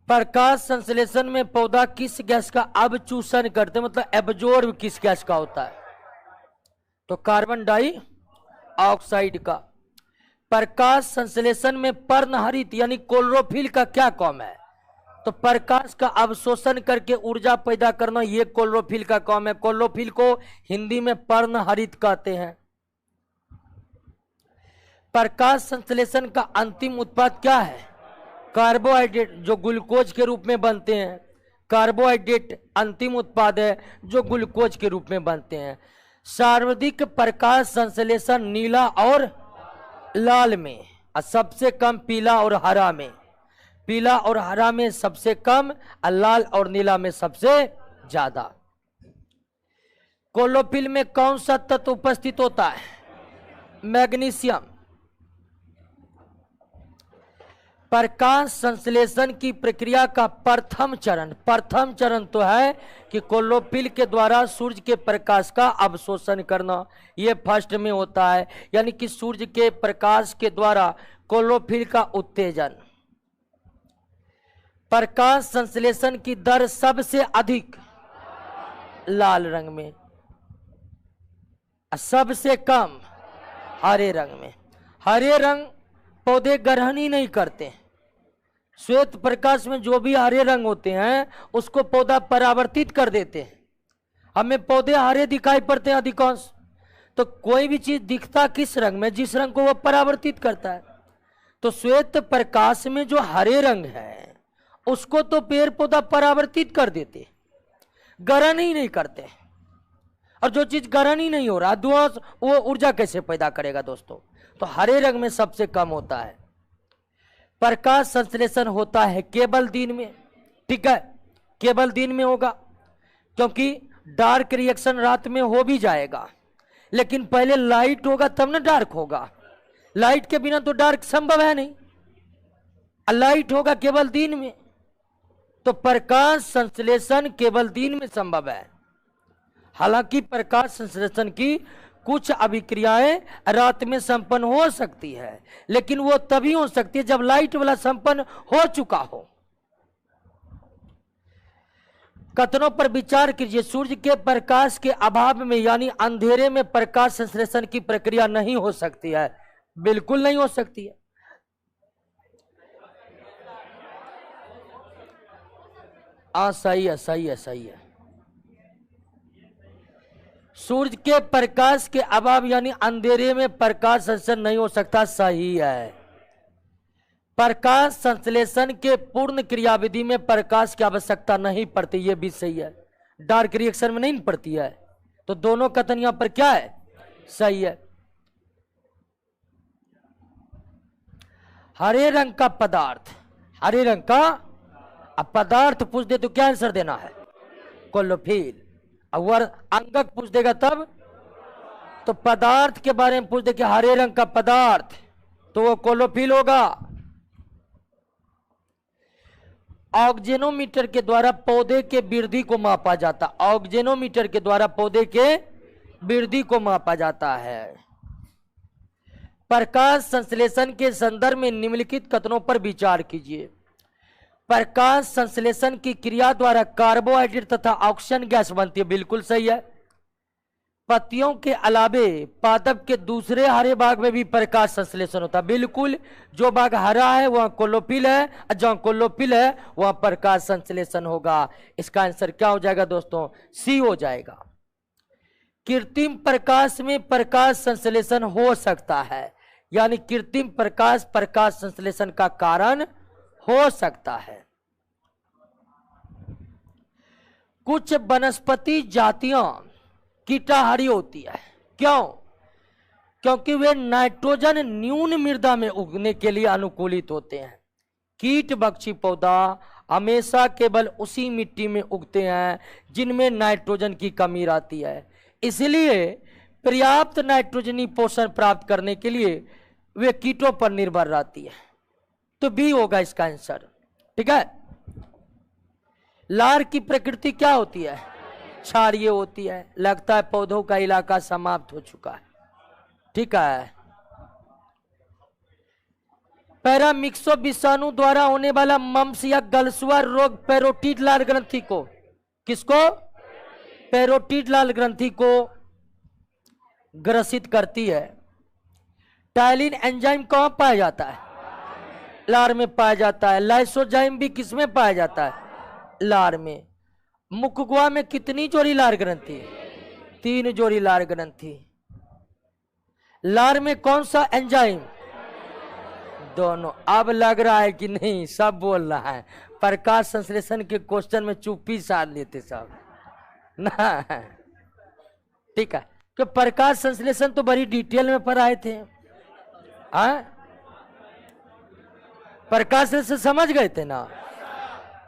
प्रकाश संश्लेषण में पौधा किस गैस का अवचूषण करते, मतलब एब्जॉर्ब किस गैस का होता है? तो कार्बन डाइऑक्साइड का। प्रकाश संश्लेषण में पर्णहरित यानी क्लोरोफिल का क्या काम है? तो प्रकाश का अवशोषण करके ऊर्जा पैदा करना, ये क्लोरोफिल का काम है। क्लोरोफिल को हिंदी में पर्णहरित कहते हैं। प्रकाश संश्लेषण का अंतिम उत्पाद क्या है? कार्बोहाइड्रेट, जो ग्लूकोज के रूप में बनते हैं। कार्बोहाइड्रेट अंतिम उत्पाद है जो ग्लूकोज के रूप में बनते हैं। सर्वाधिक प्रकाश संश्लेषण नीला और लाल में और सबसे कम पीला और हरा में। पीला और हरा में सबसे कम और लाल और नीला में सबसे ज्यादा। क्लोरोफिल में कौन सा तत्व उपस्थित होता है? मैग्नीशियम। प्रकाश संश्लेषण की प्रक्रिया का प्रथम चरण तो है कि क्लोरोफिल के द्वारा सूर्य के प्रकाश का अवशोषण करना, यह फर्स्ट में होता है, यानी कि सूर्य के प्रकाश के द्वारा क्लोरोफिल का उत्तेजन। प्रकाश संश्लेषण की दर सबसे अधिक लाल रंग में, सबसे कम हरे रंग में। हरे रंग पौधे ग्रहण ही नहीं करते। श्वेत प्रकाश में जो भी हरे रंग होते हैं उसको पौधा परावर्तित कर देते हैं। हमें पौधे हरे दिखाई पड़ते हैं अधिकांश। तो कोई भी चीज दिखता किस रंग में? जिस रंग को वह परावर्तित करता है। तो श्वेत प्रकाश में जो हरे रंग है उसको तो पेड़ पौधा परावर्तित कर देते, ग्रहण ही नहीं करते। और जो चीज ग्रहण ही नहीं हो रहा धुआं, वो ऊर्जा कैसे पैदा करेगा दोस्तों? तो हरे रंग में सबसे कम होता है। प्रकाश संश्लेषण होता है केवल दिन में, ठीक है, केवल दिन में होगा, क्योंकि डार्क रिएक्शन रात में हो भी जाएगा, लेकिन पहले लाइट होगा तब ना डार्क होगा। लाइट के बिना तो डार्क संभव है नहीं। लाइट होगा केवल दिन में, तो प्रकाश संश्लेषण केवल दिन में संभव है। हालांकि प्रकाश संश्लेषण की कुछ अभिक्रियाएं रात में संपन्न हो सकती है, लेकिन वो तभी हो सकती है जब लाइट वाला संपन्न हो चुका हो। कथनों पर विचार कीजिए। सूर्य के प्रकाश के अभाव में यानी अंधेरे में प्रकाश संश्लेषण की प्रक्रिया नहीं हो सकती है, बिल्कुल नहीं हो सकती है। सही है, सही है, सही है। सूर्य के प्रकाश के अभाव यानी अंधेरे में प्रकाश संश्लेषण नहीं हो सकता, सही है। प्रकाश संश्लेषण के पूर्ण क्रियाविधि में प्रकाश की आवश्यकता नहीं पड़ती, यह भी सही है। डार्क रिएक्शन में नहीं पड़ती है। तो दोनों कथन यहां पर क्या है? सही है। हरे रंग का पदार्थ, हरे रंग का पदार्थ पूछ दे तो क्या आंसर देना है? क्लोरोफिल। और अंगक पूछ देगा तब तो पदार्थ के बारे में पूछ दे कि हरे रंग का पदार्थ, तो वो कोलोफिल होगा। ऑक्जेनोमीटर के द्वारा पौधे के वृद्धि को मापा जाता, ऑक्जेनोमीटर के द्वारा पौधे के वृद्धि को मापा जाता है। प्रकाश संश्लेषण के संदर्भ में निम्नलिखित कथनों पर विचार कीजिए। प्रकाश संश्लेषण की क्रिया द्वारा कार्बोहाइड्रेट तथा ऑक्सीजन गैस बनती है, बिल्कुल सही है। पत्तियों के अलावे पादप के दूसरे हरे भाग में भी प्रकाश संश्लेषण होता है, बिल्कुल। जो भाग हरा है वह क्लोरोफिल है, और जहां क्लोरोफिल है वह प्रकाश संश्लेषण होगा। इसका आंसर क्या हो जाएगा दोस्तों? सी हो जाएगा। कृत्रिम प्रकाश में प्रकाश संश्लेषण हो सकता है, यानी कृत्रिम प्रकाश प्रकाश संश्लेषण का कारण हो सकता है। कुछ वनस्पति जातियां कीटाहारी होती है, क्यों? क्योंकि वे नाइट्रोजन न्यून मृदा में उगने के लिए अनुकूलित होते हैं। कीट भक्षी पौधा हमेशा केवल उसी मिट्टी में उगते हैं जिनमें नाइट्रोजन की कमी रहती है, इसलिए पर्याप्त नाइट्रोजनी पोषण प्राप्त करने के लिए वे कीटों पर निर्भर रहती है। तो बी होगा इसका आंसर, ठीक है। लार की प्रकृति क्या होती है? क्षारीय होती है। लगता है पौधों का इलाका समाप्त हो चुका है, ठीक है। पैरामिक्सो विषाणु द्वारा होने वाला मम्स या गलसुआ रोग पैरोटिड लाल ग्रंथि को, किसको? पैरोटिड लाल ग्रंथि को ग्रसित करती है। टाइलिन एंजाइम कहां पाया जाता है? लार में पाया जाता है। लाइसोजाइम भी किसमें पाया जाता है? लार में। मुखगुआ में कितनी जोड़ी लार ग्रंथि? 3 जोड़ी लार ग्रंथि। लार में कौन सा एंजाइम? दोनों। अब लग रहा है कि नहीं, सब बोल रहा है। प्रकाश संश्लेषण के क्वेश्चन में चुप्पी साध लेते सब ना, ठीक है। तो प्रकाश संश्लेषण तो बड़ी डिटेल में पढ़ाए थे, प्रकाश संश्लेषण समझ गए थे ना।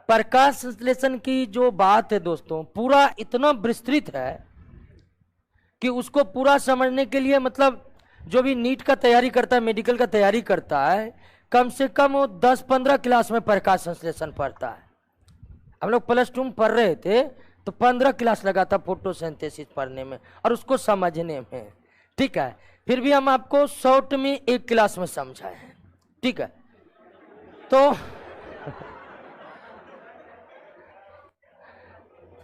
प्रकाश संश्लेषण की जो बात है दोस्तों, पूरा इतना विस्तृत है कि उसको पूरा समझने के लिए मतलब जो भी नीट का तैयारी करता है, मेडिकल का तैयारी करता है, कम से कम वो 10-15 क्लास में प्रकाश संश्लेषण पढ़ता है। हम लोग +2 में पढ़ रहे थे तो 15 क्लास लगा था फोटोसिंथेसिस पढ़ने में और उसको समझने में, ठीक है। फिर भी हम आपको शॉर्ट में 1 क्लास में समझाए हैं, ठीक है।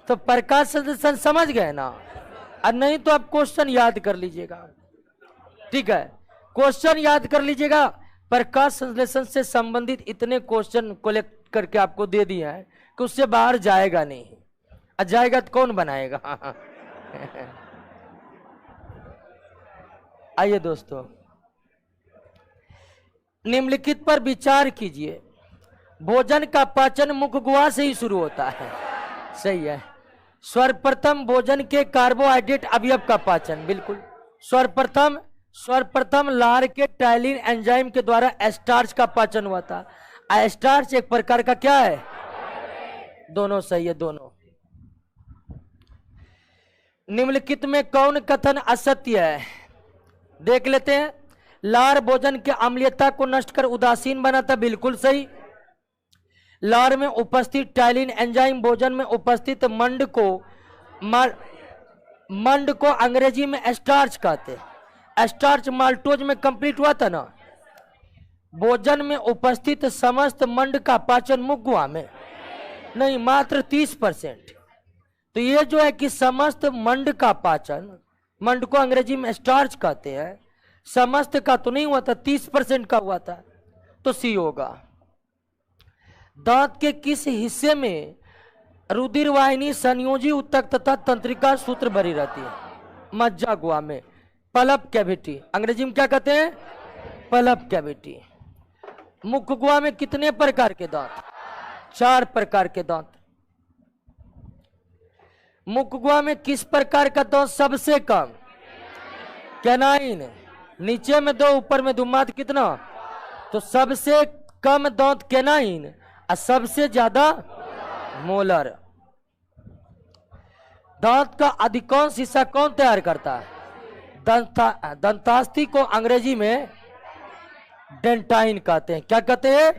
तो प्रकाश संश्लेषण समझ गए ना? और नहीं तो आप क्वेश्चन याद कर लीजिएगा, ठीक है। क्वेश्चन याद कर लीजिएगा। प्रकाश संश्लेषण से संबंधित इतने क्वेश्चन कलेक्ट करके आपको दे दिए हैं कि उससे बाहर जाएगा नहीं, और जाएगा तो कौन बनाएगा? आइए दोस्तों, निम्नलिखित पर विचार कीजिए। भोजन का पाचन मुख गुहा से ही शुरू होता है, सही है। सर्वप्रथम भोजन के कार्बोहाइड्रेट अवयव का पाचन, बिल्कुल। सर्वप्रथम लार के टाइलिन एंजाइम के द्वारा स्टार्च का पाचन हुआ था। स्टार्च एक प्रकार का क्या है? दोनों सही है, दोनों। निम्नलिखित में कौन कथन असत्य है? देख लेते हैं। लार भोजन के अम्लीयता को नष्ट कर उदासीन बनाता, बिल्कुल सही। लार में उपस्थित टाइलिन एंजाइम भोजन में उपस्थित मंड को अंग्रेजी में स्टार्च कहते हैं। स्टार्च माल्टोज में कंप्लीट हुआ था ना। भोजन में उपस्थित समस्त मंड का पाचन मुख गुहा में नहीं, मात्र 30%। तो ये जो है कि समस्त मंड का पाचन, मंड को अंग्रेजी में स्टार्च कहते हैं, समस्त का तो नहीं हुआ था, 30% का हुआ था, तो सी होगा। दांत के किस हिस्से में रुधिर वाहिनी संयोजी उत्तक तथा तंत्रिका सूत्र भरी रहती है? मज्जा गुहा में। पल्प कैविटी, अंग्रेजी में क्या कहते हैं? Pulp cavity. मुख गुहा में कितने प्रकार के दांत? 4 प्रकार के दांत। मुख गुहा में किस प्रकार का दांत सबसे कम? कैनाइन। नीचे में 2, ऊपर में 2, मात्र कितना? तो सबसे कम दांत कैनाइन और सबसे ज्यादा मोलर। दांत का अधिकांश हिस्सा कौन तैयार करता है? दंतास्थि को अंग्रेजी में डेंटाइन कहते हैं। क्या कहते हैं?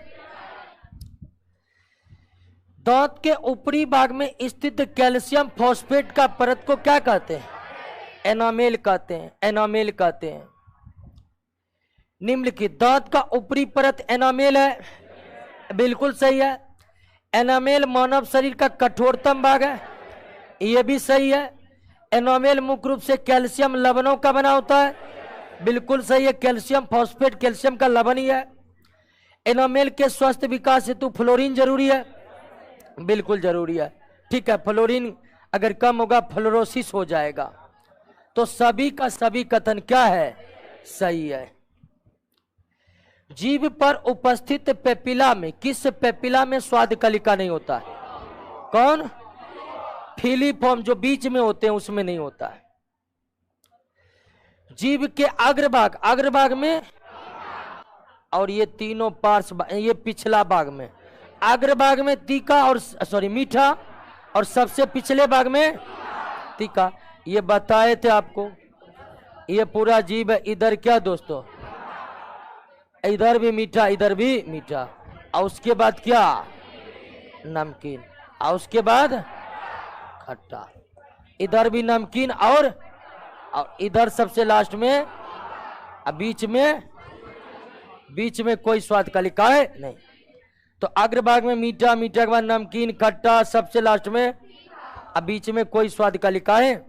दांत के ऊपरी भाग में स्थित कैल्शियम फॉस्फेट का परत को क्या कहते हैं? एनामेल कहते हैं। एनामेल कहते हैं। निम्नलिखित दांत का ऊपरी परत एनामेल है, बिल्कुल सही है। एनामेल मानव शरीर का कठोरतम भाग है, यह भी सही है। एनामेल मुख्य रूप से कैल्शियम लवणों का बना होता है, बिल्कुल सही है। कैल्शियम फॉस्फेट कैल्शियम का लवण ही है। एनामेल के स्वस्थ विकास हेतु फ्लोरीन जरूरी है, बिल्कुल जरूरी है। ठीक है, फ्लोरीन अगर कम होगा फ्लोरोसिस हो जाएगा। तो सभी का सभी कथन क्या है? सही है। जीभ पर उपस्थित पेपिला में, किस पेपिला में स्वाद कलिका नहीं होता है? कौन? फिलीफॉर्म, जो बीच में होते हैं उसमें नहीं होता है। जीभ के अग्रभाग, अग्रभाग में, और ये तीनों पार्श्व, ये पिछला भाग में। अग्रभाग में तीखा और मीठा, और सबसे पिछले भाग में तीखा। ये बताए थे आपको। ये पूरा जीभ है। इधर क्या दोस्तों? इधर भी मीठा, इधर भी मीठा, और उसके बाद क्या? नमकीन, और उसके बाद खट्टा। इधर भी नमकीन, और इधर सबसे लास्ट में, बीच में कोई स्वाद कलिका है नहीं। तो अग्रभाग में मीठा, मीठा के बाद नमकीन, खट्टा, सबसे लास्ट में, अब बीच में कोई स्वाद कलिका है।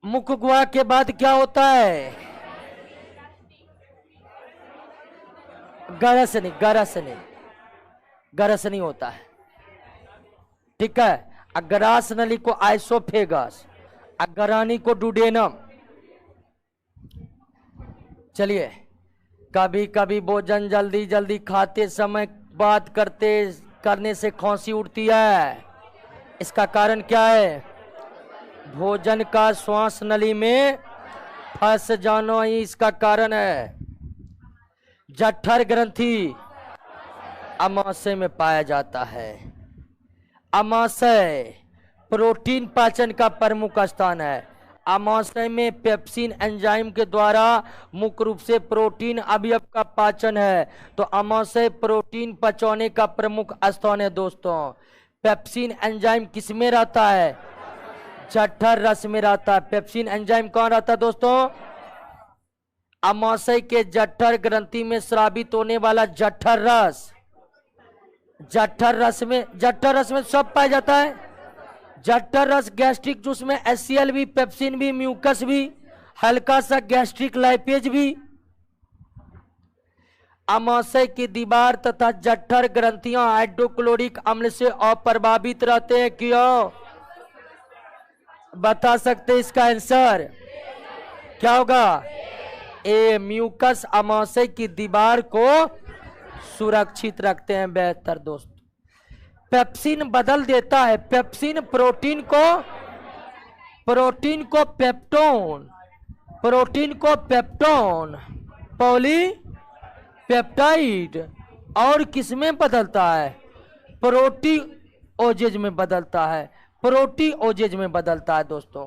मुख गुहा के बाद क्या होता है? गरस नहीं होता है। ठीक है। अग्रास नली को आइसोफेगस, अग्रानी को डुडेनम। चलिए, कभी कभी भोजन जल्दी जल्दी खाते समय बात करने से खांसी उठती है। इसका कारण क्या है? भोजन का श्वास नली में फंस जाना ही इसका कारण है। जठर ग्रंथि अमाशय में पाया जाता है। अमाशय प्रोटीन पाचन का प्रमुख स्थान है। अमाशय में पेप्सिन एंजाइम के द्वारा मुख्य रूप से प्रोटीन अवयव का पाचन है। तो अमाशय प्रोटीन पचाने का प्रमुख स्थान है दोस्तों। पेप्सिन एंजाइम किस में रहता है? जठर रस में रहता है। पेप्सिन एंजाइम कहाँ रहता है दोस्तों? अमाशय के जठर ग्रंथि में स्रावित होने वाला जठर रस में सब पाया जाता है। जठर रस गैस्ट्रिक जूस में HCl भी, पेप्सिन भी, म्यूकस भी, हल्का सा गैस्ट्रिक लाइपेज भी। अमाशय की दीवार तथा जठर ग्रंथियां हाइड्रोक्लोरिक अम्ल से अप्रभावित रहते हैं। क्यों? बता सकते इसका आंसर क्या होगा? ए, म्यूकस अमाशय की दीवार को सुरक्षित रखते हैं। बेहतर दोस्त, पेप्सिन बदल देता है। पेप्सिन प्रोटीन को पेप्टोन, पॉलीपेप्टाइड और किसमें बदलता है? प्रोटीओजेज में बदलता है। प्रोटीओजेज में बदलता है दोस्तों।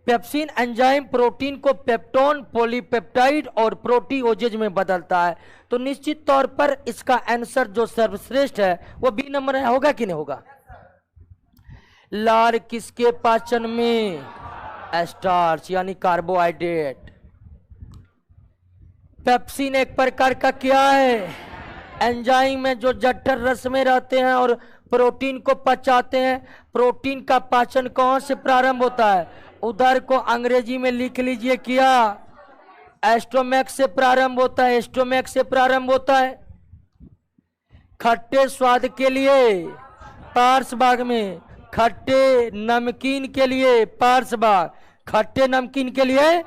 पेप्सिन एंजाइम प्रोटीन को पेप्टोन, पॉलीपेप्टाइड और प्रोटीओजेज में बदलता है। तो निश्चित तौर पर इसका आंसर जो सर्वश्रेष्ठ है वो बी नंबर है। होगा कि नहीं होगा? लार किसके पाचन में? स्टार्च यानी कार्बोहाइड्रेट। पेप्सिन एक प्रकार का क्या है? एंजाइम है जो जठर रस में रहते हैं और प्रोटीन को पचाते हैं। प्रोटीन का पाचन कहां से प्रारंभ होता है? उधर को अंग्रेजी में लिख लीजिए, क्या? एस्टोमैक से प्रारंभ होता है। एस्टोमैक से प्रारंभ होता है। खट्टे स्वाद के लिए पार्श्व भाग में, खट्टे नमकीन के लिए पार्श्व भाग, खट्टे नमकीन के लिए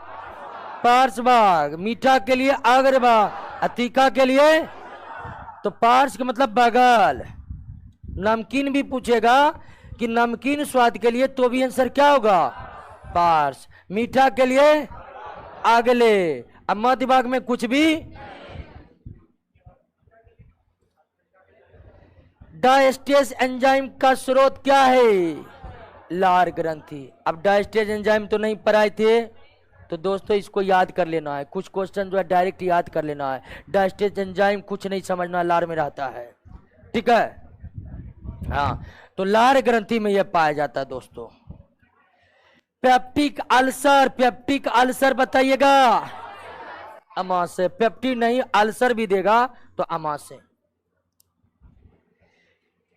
पार्श्व भाग, मीठा के लिए अग्र भाग, तीखा के लिए तो पार्श्व मतलब बगल। नमकीन भी पूछेगा कि नमकीन स्वाद के लिए तो भी आंसर क्या होगा? पार्श्व। मीठा के लिए अगले। अब मध्य भाग में कुछ भी। डायस्टेज एंजाइम का स्रोत क्या है? लार ग्रंथि। अब डायस्टेज एंजाइम तो नहीं पढ़ाए थे, तो दोस्तों इसको याद कर लेना है, कुछ क्वेश्चन जो है डायरेक्ट याद कर लेना है। डायस्टेज एंजाइम कुछ नहीं समझना, लार में रहता है, ठीक है। हाँ, तो लार ग्रंथि में यह पाया जाता है दोस्तों। पेप्टिक अल्सर, पेप्टिक अल्सर बताइएगा, अमाशय। पेप्टिक नहीं, अल्सर भी देगा तो अमाशय।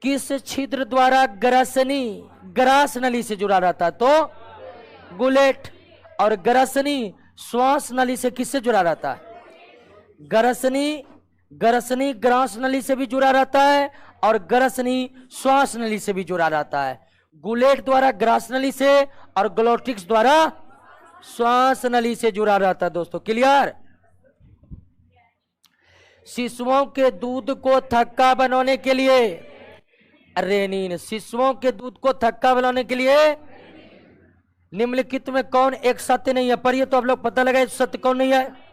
किस छिद्र द्वारा ग्रसनी ग्रास नली से जुड़ा रहता है? तो गुलेट। और ग्रसनी श्वास नली से किससे जुड़ा रहता है? ग्रसनी ग्रास नली से भी जुड़ा रहता है और ग्रसनी श्वास नली से भी जुड़ा रहता है। गुलेट द्वारा ग्रास नली से और ग्लोटिक्स द्वारा श्वास नली से जुड़ा रहता है दोस्तों। क्लियर? शिशुओं के दूध को थक्का बनाने के लिए रेनिन, शिशुओं के दूध को थक्का बनाने के लिए निम्नलिखित में कौन एक सत्य नहीं है? पर ये तो आप लोग पता लगाए सत्य कौन नहीं है।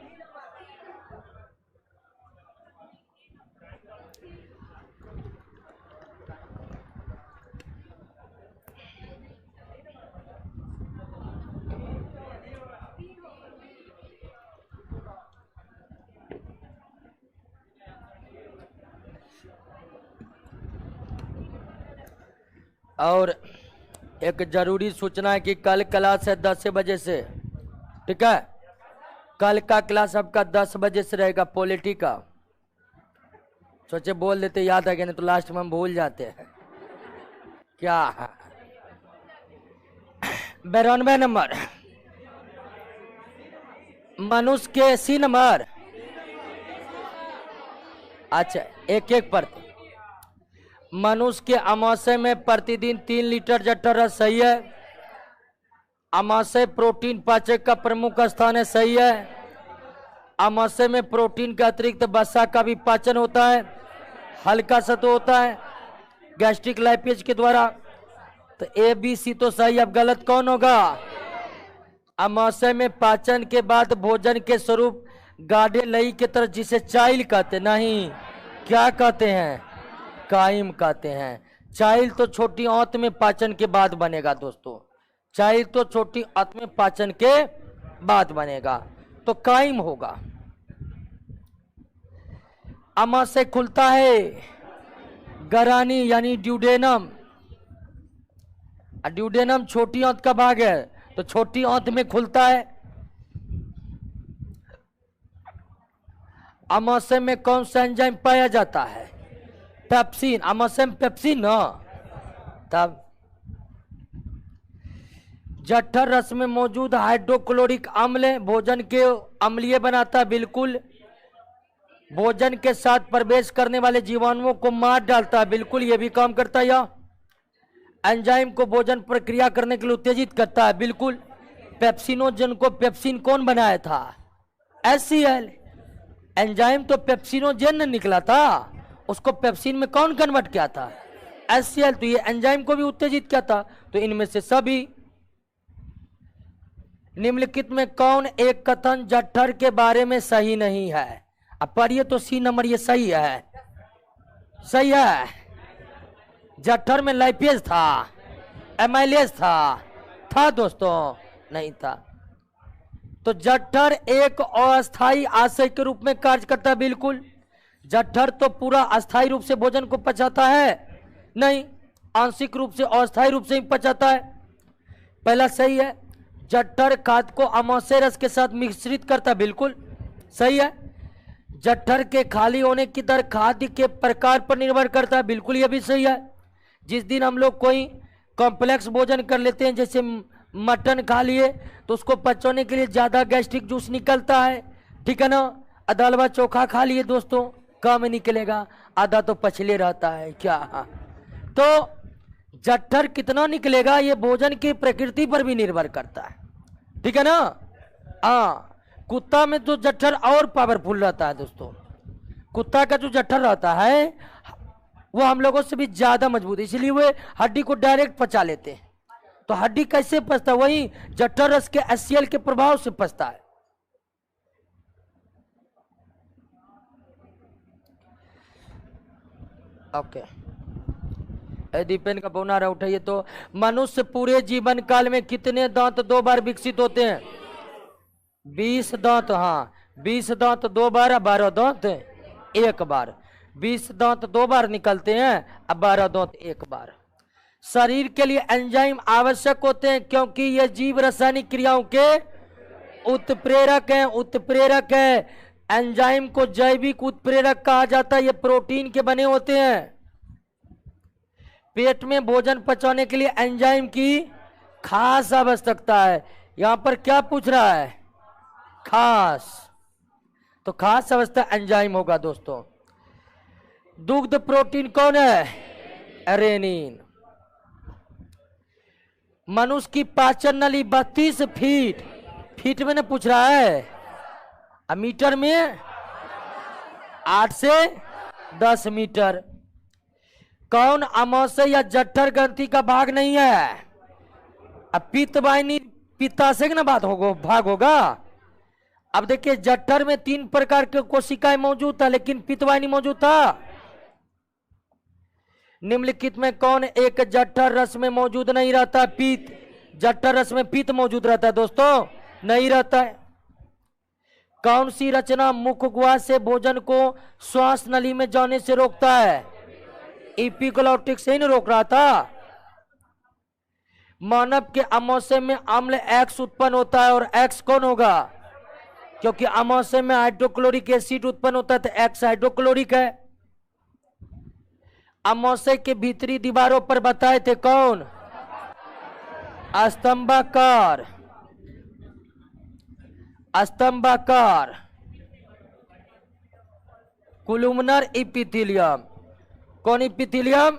और एक जरूरी सूचना है कि कल क्लास है 10 बजे से, ठीक है। कल का क्लास आपका 10 बजे से रहेगा पॉलिटी का। सोचे बोल देते याद आ गया, नहीं तो लास्ट में हम भूल जाते हैं क्या। 92 नंबर मनुष्य के सी नंबर। अच्छा, एक एक पर। मनुष्य के अमाशय में प्रतिदिन 3 लीटर जठर रस, सही है। अमाशय प्रोटीन पाचक का प्रमुख स्थान है, सही है। अमाशय में प्रोटीन के अतिरिक्त वसा का भी पाचन होता है, हल्का सा तो होता है गैस्ट्रिक लाइपेज के द्वारा। तो ए बी सी तो सही, अब गलत कौन होगा? अमाशय में पाचन के बाद भोजन के स्वरूप गाढ़े लई के तरह, जिसे चाइल कहते, नहीं क्या कहते हैं? काइम कहते हैं। चाइल तो छोटी आंत में पाचन के बाद बनेगा दोस्तों, चाइल तो छोटी आंत में पाचन के बाद बनेगा, तो काइम होगा। अमाशय खुलता है गरानी यानी ड्यूडेनम। ड्यूडेनम छोटी आंत का भाग है, तो छोटी आंत में खुलता है। अमाशय में कौन सा एंजाइम पाया जाता है? पेप्सिन। अमाशय में पेप्सिन ना। तब जठर रस में मौजूद हाइड्रोक्लोरिक अम्ल भोजन के अम्लीय बनाता है, बिल्कुल। भोजन के साथ प्रवेश करने वाले जीवाणुओं को मार डालता है, बिल्कुल ये भी काम करता है। यह एंजाइम को भोजन प्रक्रिया करने के लिए उत्तेजित करता है, बिल्कुल। पेप्सिनोजन को पेप्सिन कौन बनाया था? HCl। एंजाइम तो पेप्सिनोजन निकला था, उसको पेप्सिन में कौन कन्वर्ट किया था? HCl। तो ये एंजाइम को भी उत्तेजित किया था। तो इनमें से सभी निम्नलिखित में कौन एक कथन जठर के बारे में सही नहीं है? अब पढ़िए तो सी नंबर, ये सही है, सही है। जठर में लाइपेज था, एमाइलेज था दोस्तों, नहीं था। तो जठर एक अस्थायी आशय के रूप में कार्य करता है, बिल्कुल। जठर तो पूरा अस्थायी रूप से भोजन को पचाता है नहीं, आंशिक रूप से अस्थायी रूप से ही पचाता है। पहला सही है। जठर खाद्य को अमाशय रस के साथ मिश्रित करता है, बिल्कुल सही है। जठर के खाली होने की दर खाद्य के प्रकार पर निर्भर करता है, बिल्कुल यह भी सही है। जिस दिन हम लोग कोई कॉम्प्लेक्स भोजन कर लेते हैं, जैसे मटन खा लिए, तो उसको पचाने के लिए ज्यादा गैस्ट्रिक जूस निकलता है, ठीक है ना। दाल चोखा खा लिए दोस्तों, कम निकलेगा, आधा तो पछले रहता है क्या। तो जठर कितना निकलेगा ये भोजन की प्रकृति पर भी निर्भर करता है, ठीक है ना। हाँ, कुत्ता में तो जठर और पावरफुल रहता है दोस्तों। कुत्ता का जो जठर रहता है वो हम लोगों से भी ज्यादा मजबूत है, इसलिए वे हड्डी को डायरेक्ट पचा लेते हैं। तो हड्डी कैसे पचता है? वही जठर रस के HCl के प्रभाव से पचता है। ओके, दीपेन का पौना रहा उठाइए। तो मनुष्य पूरे जीवन काल में कितने दांत 2 बार विकसित होते हैं? 20 दांत, हाँ 20 दांत 2 बार, 12 दांत 1 बार। 20 दांत 2 बार निकलते हैं, अब 12 दांत 1 बार। शरीर के लिए एंजाइम आवश्यक होते हैं क्योंकि ये जीव रासायनिक क्रियाओं के उत्प्रेरक हैं। उत्प्रेरक है, एंजाइम को जैविक उत्प्रेरक कहा जाता है। ये प्रोटीन के बने होते हैं। पेट में भोजन पचाने के लिए एंजाइम की खास आवश्यकता है। यहां पर क्या पूछ रहा है? खास, तो खास अवस्था एंजाइम होगा दोस्तों। दुग्ध प्रोटीन कौन है? रेनिन। मनुष्य की पाचन नली 32 फीट, फीट में न पूछ रहा है, मीटर में 8 से 10 मीटर। कौन अमाशय या जठर ग्रंथि का भाग नहीं है? अब पित्त वाहिनी पित्ताशय ना बात होगा, भाग होगा। अब देखिए जठर में 3 प्रकार के कोशिकाएं मौजूद था, लेकिन पित्त वाहिनी मौजूद था। निम्नलिखित में कौन एक जठर रस में मौजूद नहीं रहता? पित्त। जठर रस में पित्त मौजूद रहता है दोस्तों? नहीं रहता है। कौन सी रचना मुख गुहा से भोजन को श्वास नली में जाने से रोकता है? एपिग्लॉटिक से ही नहीं रोक रहा था। मानव के अमाशय में अम्ल X उत्पन्न होता है, और X कौन होगा? क्योंकि अमाशय में हाइड्रोक्लोरिक एसिड उत्पन्न होता है, तो X हाइड्रोक्लोरिक है। अमाशय के भीतरी दीवारों पर बताए थे कौन? स्तंभाकार, स्तंभाकार कोलुमनर इपिथेलियम। कौन इपिथेलियम?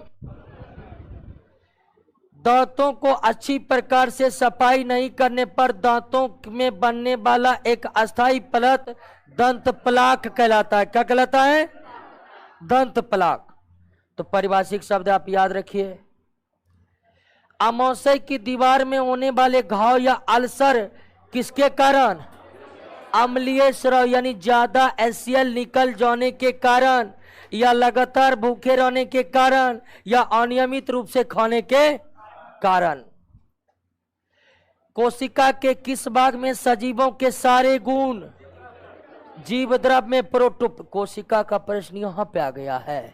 दांतों को अच्छी प्रकार से सफाई नहीं करने पर दांतों में बनने वाला एक अस्थायी पलट दंत प्लाक कहलाता है। क्या कहलाता है? दंत प्लाक। तो पारिभाषिक शब्द आप याद रखिए। अमाशय की दीवार में होने वाले घाव या अल्सर किसके कारण? अम्लीय स्राव यानी ज्यादा HCl निकल जाने के कारण, या लगातार भूखे रहने के कारण, या अनियमित रूप से खाने के कारण। कोशिका के किस भाग में सजीवों के सारे गुण जीव द्रव में प्रोटो? कोशिका का प्रश्न यहां पे आ गया है।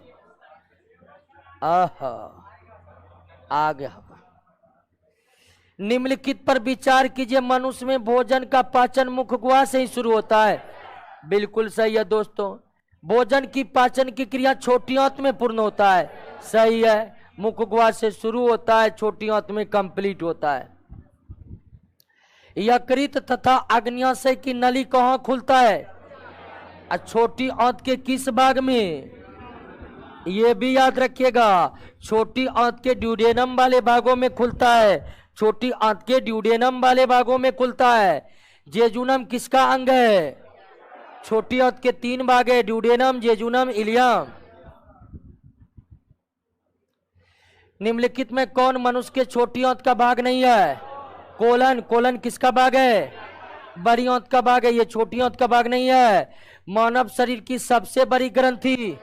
आ गया। निम्नलिखित पर विचार कीजिए। मनुष्य में भोजन का पाचन मुख गुहा से ही शुरू होता है। बिल्कुल सही है दोस्तों। भोजन की पाचन की क्रिया छोटी आंत में पूर्ण होता है। सही है, मुख गुहा से शुरू होता है, छोटी आंत में कंप्लीट होता है। यकृत तथा अग्न्याशय की नली कहाँ खुलता है? छोटी आंत के किस भाग में? ये भी याद रखिएगा, छोटी आंत के ड्यूडेनम वाले भागों में खुलता है। छोटी आंत के ड्यूडेनम वाले भागों में खुलता है। जेजुनम किसका अंग है? छोटी आंत के 3 भाग है, ड्यूडेनम, जेजुनम, इलियम। निम्नलिखित में कौन मनुष्य के छोटी आंत का भाग नहीं है? कोलन। कोलन किसका भाग है? बड़ी आंत का भाग है, ये छोटी आंत का भाग नहीं है। मानव शरीर की सबसे बड़ी ग्रंथि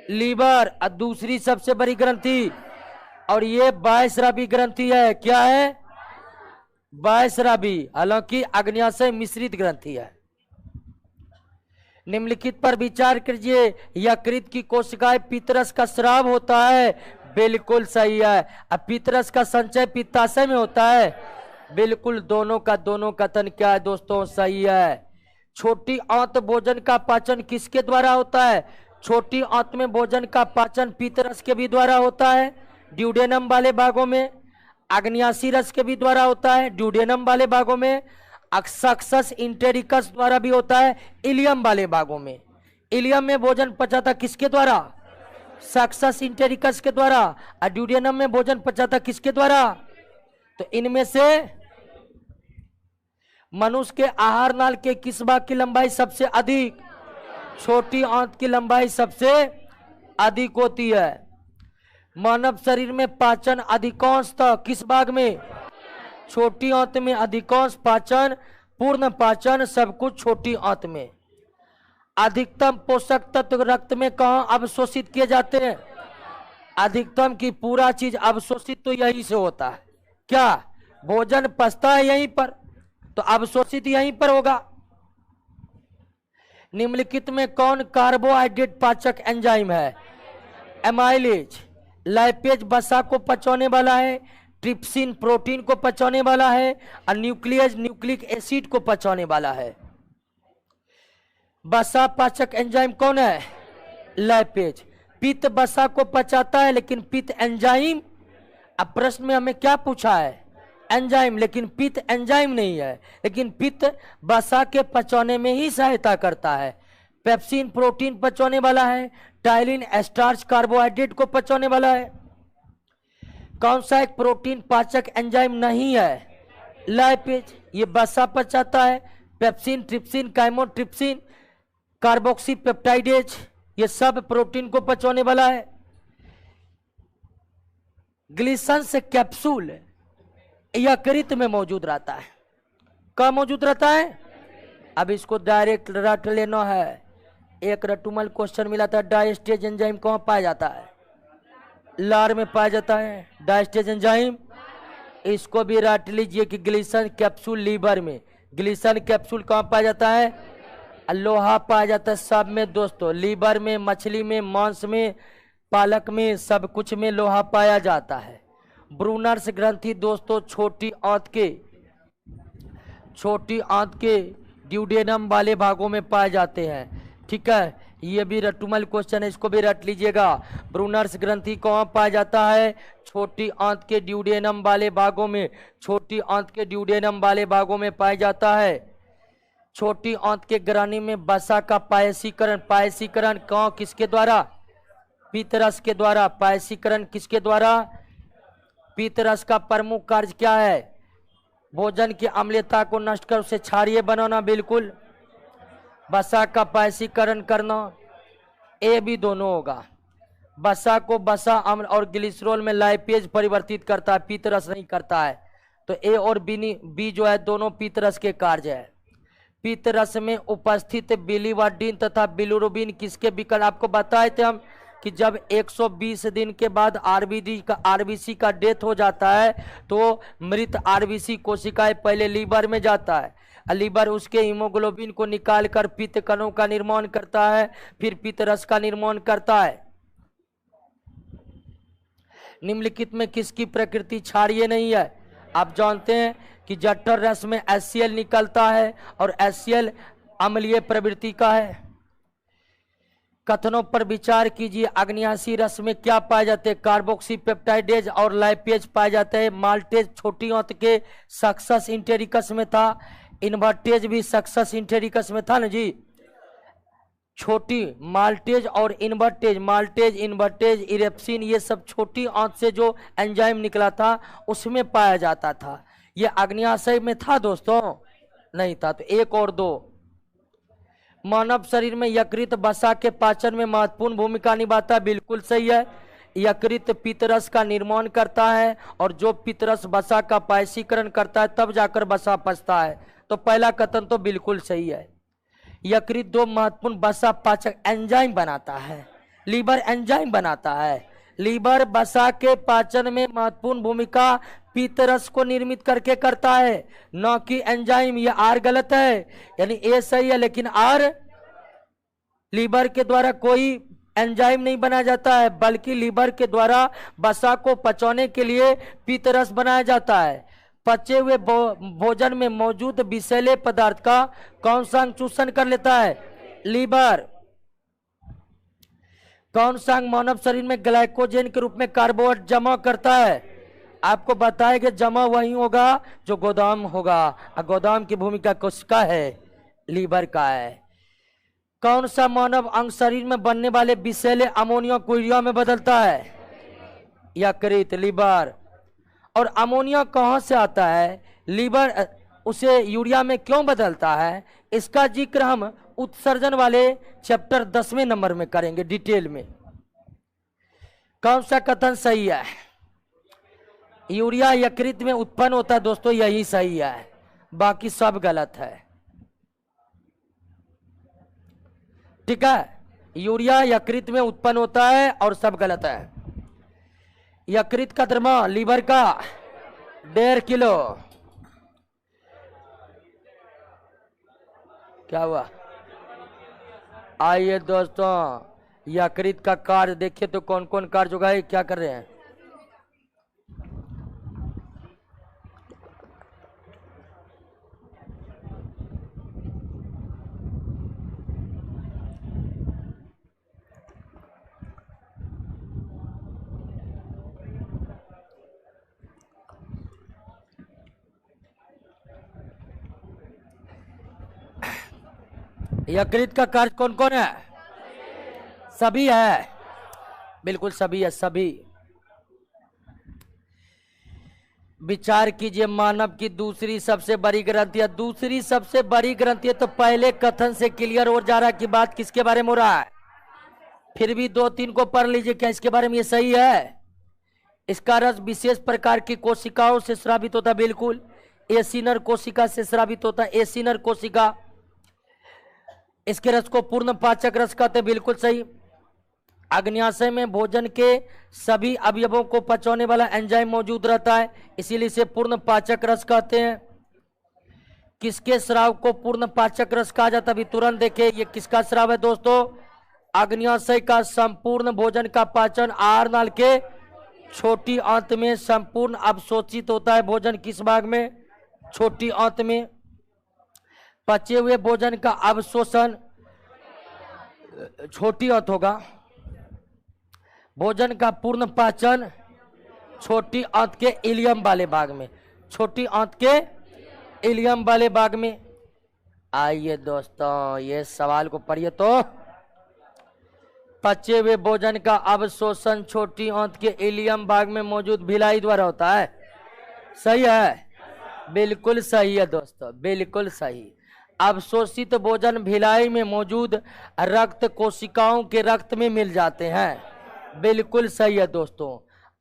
लीवर, और दूसरी सबसे बड़ी ग्रंथि, और ये बायस्रावी ग्रंथि है। क्या है? बायस्रावी, हालांकि अग्न्याशय मिश्रित ग्रंथि है। निम्नलिखित पर विचार कीजिए। यकृत की कोशिकाएं पित्तरस का स्राव होता है। बिल्कुल सही है। अब पित्तरस का संचय पित्ताशय में होता है। बिल्कुल, दोनों का कथन क्या है दोस्तों? सही है। छोटी आंत भोजन का पाचन किसके द्वारा होता है? छोटी आंत में भोजन का पाचन पित्तरस के भी द्वारा होता है, ड्यूडेनम वाले भागों में। आग्नेयाशी रस के भी द्वारा होता है, ड्यूडेनम वाले भागों में। सक्सस इंटेरिकस द्वारा भी होता है, इलियम वाले भागों में। इलियम में भोजन पचाता किसके द्वारा? सक्सस इंटेरिकस के द्वारा। और ड्यूडेनम में भोजन पचाता किसके द्वारा? तो इनमें से मनुष्य के आहार नाल के किस भाग की लंबाई सबसे अधिक? छोटी आंत की लंबाई सबसे अधिक होती है। मानव शरीर में पाचन अधिकांशतः किस भाग में? छोटी आंत में अधिकांश पाचन, पूर्ण पाचन सब कुछ छोटी आंत में। अधिकतम पोषक तत्व रक्त में कहां अवशोषित किए जाते हैं? अधिकतम की पूरा चीज अवशोषित तो यहीं से होता है। क्या? भोजन पचता है यहीं पर, तो अवशोषित यहीं पर होगा। निम्नलिखित में कौन कार्बोहाइड्रेट पाचक एंजाइम है? एमाइलेज। लाइपेज वसा को पचाने वाला है, ट्रिप्सिन प्रोटीन को पचाने वाला है, और न्यूक्लियस न्यूक्लिक एसिड को पचाने वाला है। वसा पाचक एंजाइम कौन है? लाइपेज। पित्त वसा को पचाता है, लेकिन पित्त एंजाइम, अब प्रश्न में हमें क्या पूछा है? एंजाइम, लेकिन पित्त एंजाइम नहीं है, लेकिन पित्त वसा के पचाने में ही सहायता करता है। पेप्सिन प्रोटीन पचाने वाला है, टाइलिन स्टार्च कार्बोहाइड्रेट को पचाने वाला है। कौन सा एक प्रोटीन पाचक एंजाइम नहीं है? लाइपेज। ये वसा पचाता है। Pepsin, trypsin, chymotrypsin, carboxy peptidase, ये सब प्रोटीन को पचाने वाला है। ग्लिसन से कैप्सूल यकृत में मौजूद रहता है। कहाँ मौजूद रहता है? अब इसको डायरेक्ट रट लेना है। एक रटुमल क्वेश्चन मिला था, डायस्टेज एंजाइम कहाँ पाया जाता है? लार में पाया जाता है डायस्टेज एंजाइम। इसको भी रट लीजिए कि ग्लिसन कैप्सूल लीवर में। ग्लिसन कैप्सूल कहाँ पाया जाता है? लोहा पाया जाता है सब में दोस्तों, लीवर में, मछली में, मांस में, पालक में, सब कुछ में लोहा पाया जाता है। ब्रूनर्स ग्रंथि दोस्तों छोटी आंत के ड्यूडेनम वाले भागों में पाए जाते हैं। ठीक है, ये भी रटुमल क्वेश्चन है, इसको भी रट लीजिएगा। ब्रूनर्स ग्रंथि कहाँ पाया जाता है? छोटी आंत के ड्यूडेनम वाले भागों में। छोटी आंत के ड्यूडेनम वाले भागों में पाया जाता है। छोटी आंत के ग्रानी में वसा का पायसीकरण कहाँ, किसके द्वारा? पीतरस के द्वारा। पायसीकरण किसके द्वारा? पीतरस का प्रमुख कार्य क्या है? भोजन की अम्लता को नष्ट कर उसे क्षारीय बनाना। बिल्कुल, वसा का पायसीकरण करना। ए भी दोनों होगा। वसा को वसा अम्ल और ग्लिसरॉल में लाइपेज परिवर्तित करता है, पीतरस नहीं करता है। तो ए और बी जो है दोनों पीतरस के कार्य है। पीतरस में उपस्थित बिलीवर्डिन तथा बिलिरुबिन किसके विकल्प? आपको बताए थे हम कि जब 120 दिन के बाद आरबीसी का डेथ हो जाता है तो मृत आरबीसी कोशिकाएं पहले लीवर में जाता है। लीवर उसके हीमोग्लोबिन को निकालकर पित्त कणों का निर्माण करता है, फिर पीतरस का निर्माण करता है। निम्नलिखित में किसकी प्रकृति क्षारीय नहीं है? आप जानते हैं कि जठर रस में HCl निकलता है और HCl अम्लीय प्रवृत्ति का है। कथनों पर विचार कीजिए। अग्न्यासी रस में क्या पाए जाते हैं? कार्बोक्सी पेप्टाइडेज और लाइपेज पाए जाते हैं। माल्टेज छोटी आंत के सक्सस इंटेरिकस में था, इन्वर्टेज भी सक्सस इंटेरिकस में था ना जी। छोटी माल्टेज और इन्वर्टेज, माल्टेज, इन्वर्टेज, इरेप्सिन, ये सब छोटी आंत से जो एंजाइम निकला था उसमें पाया जाता था। ये अग्न्याशय में था दोस्तों? नहीं था। तो 1 और 2। मानव शरीर में यकृत वसा के पाचन में महत्वपूर्ण भूमिका निभाता है। बिल्कुल सही है। यकृत पीतरस का निर्माण करता है और जो पीतरस वसा का पायसीकरण करता है तब जाकर वसा पचता है। तो पहला कथन तो बिल्कुल सही है। यकृत 2 महत्वपूर्ण वसा पाचक एंजाइम बनाता है। लीवर एंजाइम बनाता है। लीवर वसा के पाचन में महत्वपूर्ण भूमिका पीतरस को निर्मित करके करता है, न कि एंजाइम। ये आर गलत है, यानी ए सही है, लेकिन आर लीवर के द्वारा कोई एंजाइम नहीं बनाया जाता है, बल्कि लीवर के द्वारा वसा को पचाने के लिए पीतरस बनाया जाता है। पचे हुए भोजन में मौजूद विषैले पदार्थ का कौन सा अंग चूषण कर लेता है? लीवर। कौन सा अंग मानव शरीर में ग्लाइकोजन के रूप में कार्बोहाइड्रेट जमा करता है? आपको बताया कि जमा वही होगा जो गोदाम होगा, और गोदाम की भूमिका किसका है? लीवर का है। कौन सा मानव अंग शरीर में बनने वाले विषैले अमोनिया को यूरिया में बदलता है? यकृत, लीवर। और अमोनिया कहां से आता है? लीवर उसे यूरिया में क्यों बदलता है? इसका जिक्र हम उत्सर्जन वाले चैप्टर 10वें नंबर में करेंगे डिटेल में। कौन सा कथन सही है? यूरिया यकृत में उत्पन्न होता है दोस्तों, यही सही है, बाकी सब गलत है। ठीक है, यूरिया यकृत में उत्पन्न होता है और सब गलत है। यकृत का द्रव्यमान लीवर का 1.5 किलो। क्या हुआ? आइए दोस्तों, यकृत का कार्य देखिए तो कौन कौन कार्य होगा, क्या कर रहे हैं। यकृत का कार्य कौन कौन है? सभी है, बिल्कुल सभी है, सभी। विचार कीजिए, मानव की दूसरी सबसे बड़ी ग्रंथि है, दूसरी सबसे बड़ी ग्रंथि है, तो पहले कथन से क्लियर हो जा रहा है कि बात किसके बारे में हो रहा है। फिर भी 2-3 को पढ़ लीजिए, क्या इसके बारे में ये सही है? इसका रस विशेष प्रकार की कोशिकाओं से स्रावित होता है, बिल्कुल। एसिनर कोशिका से स्रावित होता है, एसिनर कोशिका। इसके रस को पूर्ण पाचक रस कहते हैं, बिल्कुल सही। अग्न्याशय में भोजन के सभी अवयवों को पचाने वाला एंजाइम मौजूद रहता है, इसीलिए इसे पूर्ण पाचक रस कहते हैं। किसके स्राव को पूर्ण पाचक रस कहा जाता है? अभी तुरंत देखें, ये किसका स्राव है दोस्तों? अग्न्याशय का संपूर्ण भोजन का पाचन आहार नाल के छोटी आंत में संपूर्ण अवशोषित होता है। भोजन किस भाग में? छोटी आंत में। पचे हुए भोजन का अवशोषण छोटी आंत होगा, भोजन का पूर्ण पाचन छोटी आंत के इलियम वाले भाग में, छोटी आंत के इलियम वाले भाग में। आइए दोस्तों, ये सवाल को पढ़िए तो। पचे हुए भोजन का अवशोषण छोटी आंत के इलियम भाग में मौजूद भिलाई द्वारा होता है। सही है, बिल्कुल सही है दोस्तों, बिल्कुल सही। अवशोषित भोजन भिलाई में मौजूद रक्त कोशिकाओं के रक्त में मिल जाते हैं, बिल्कुल सही है दोस्तों।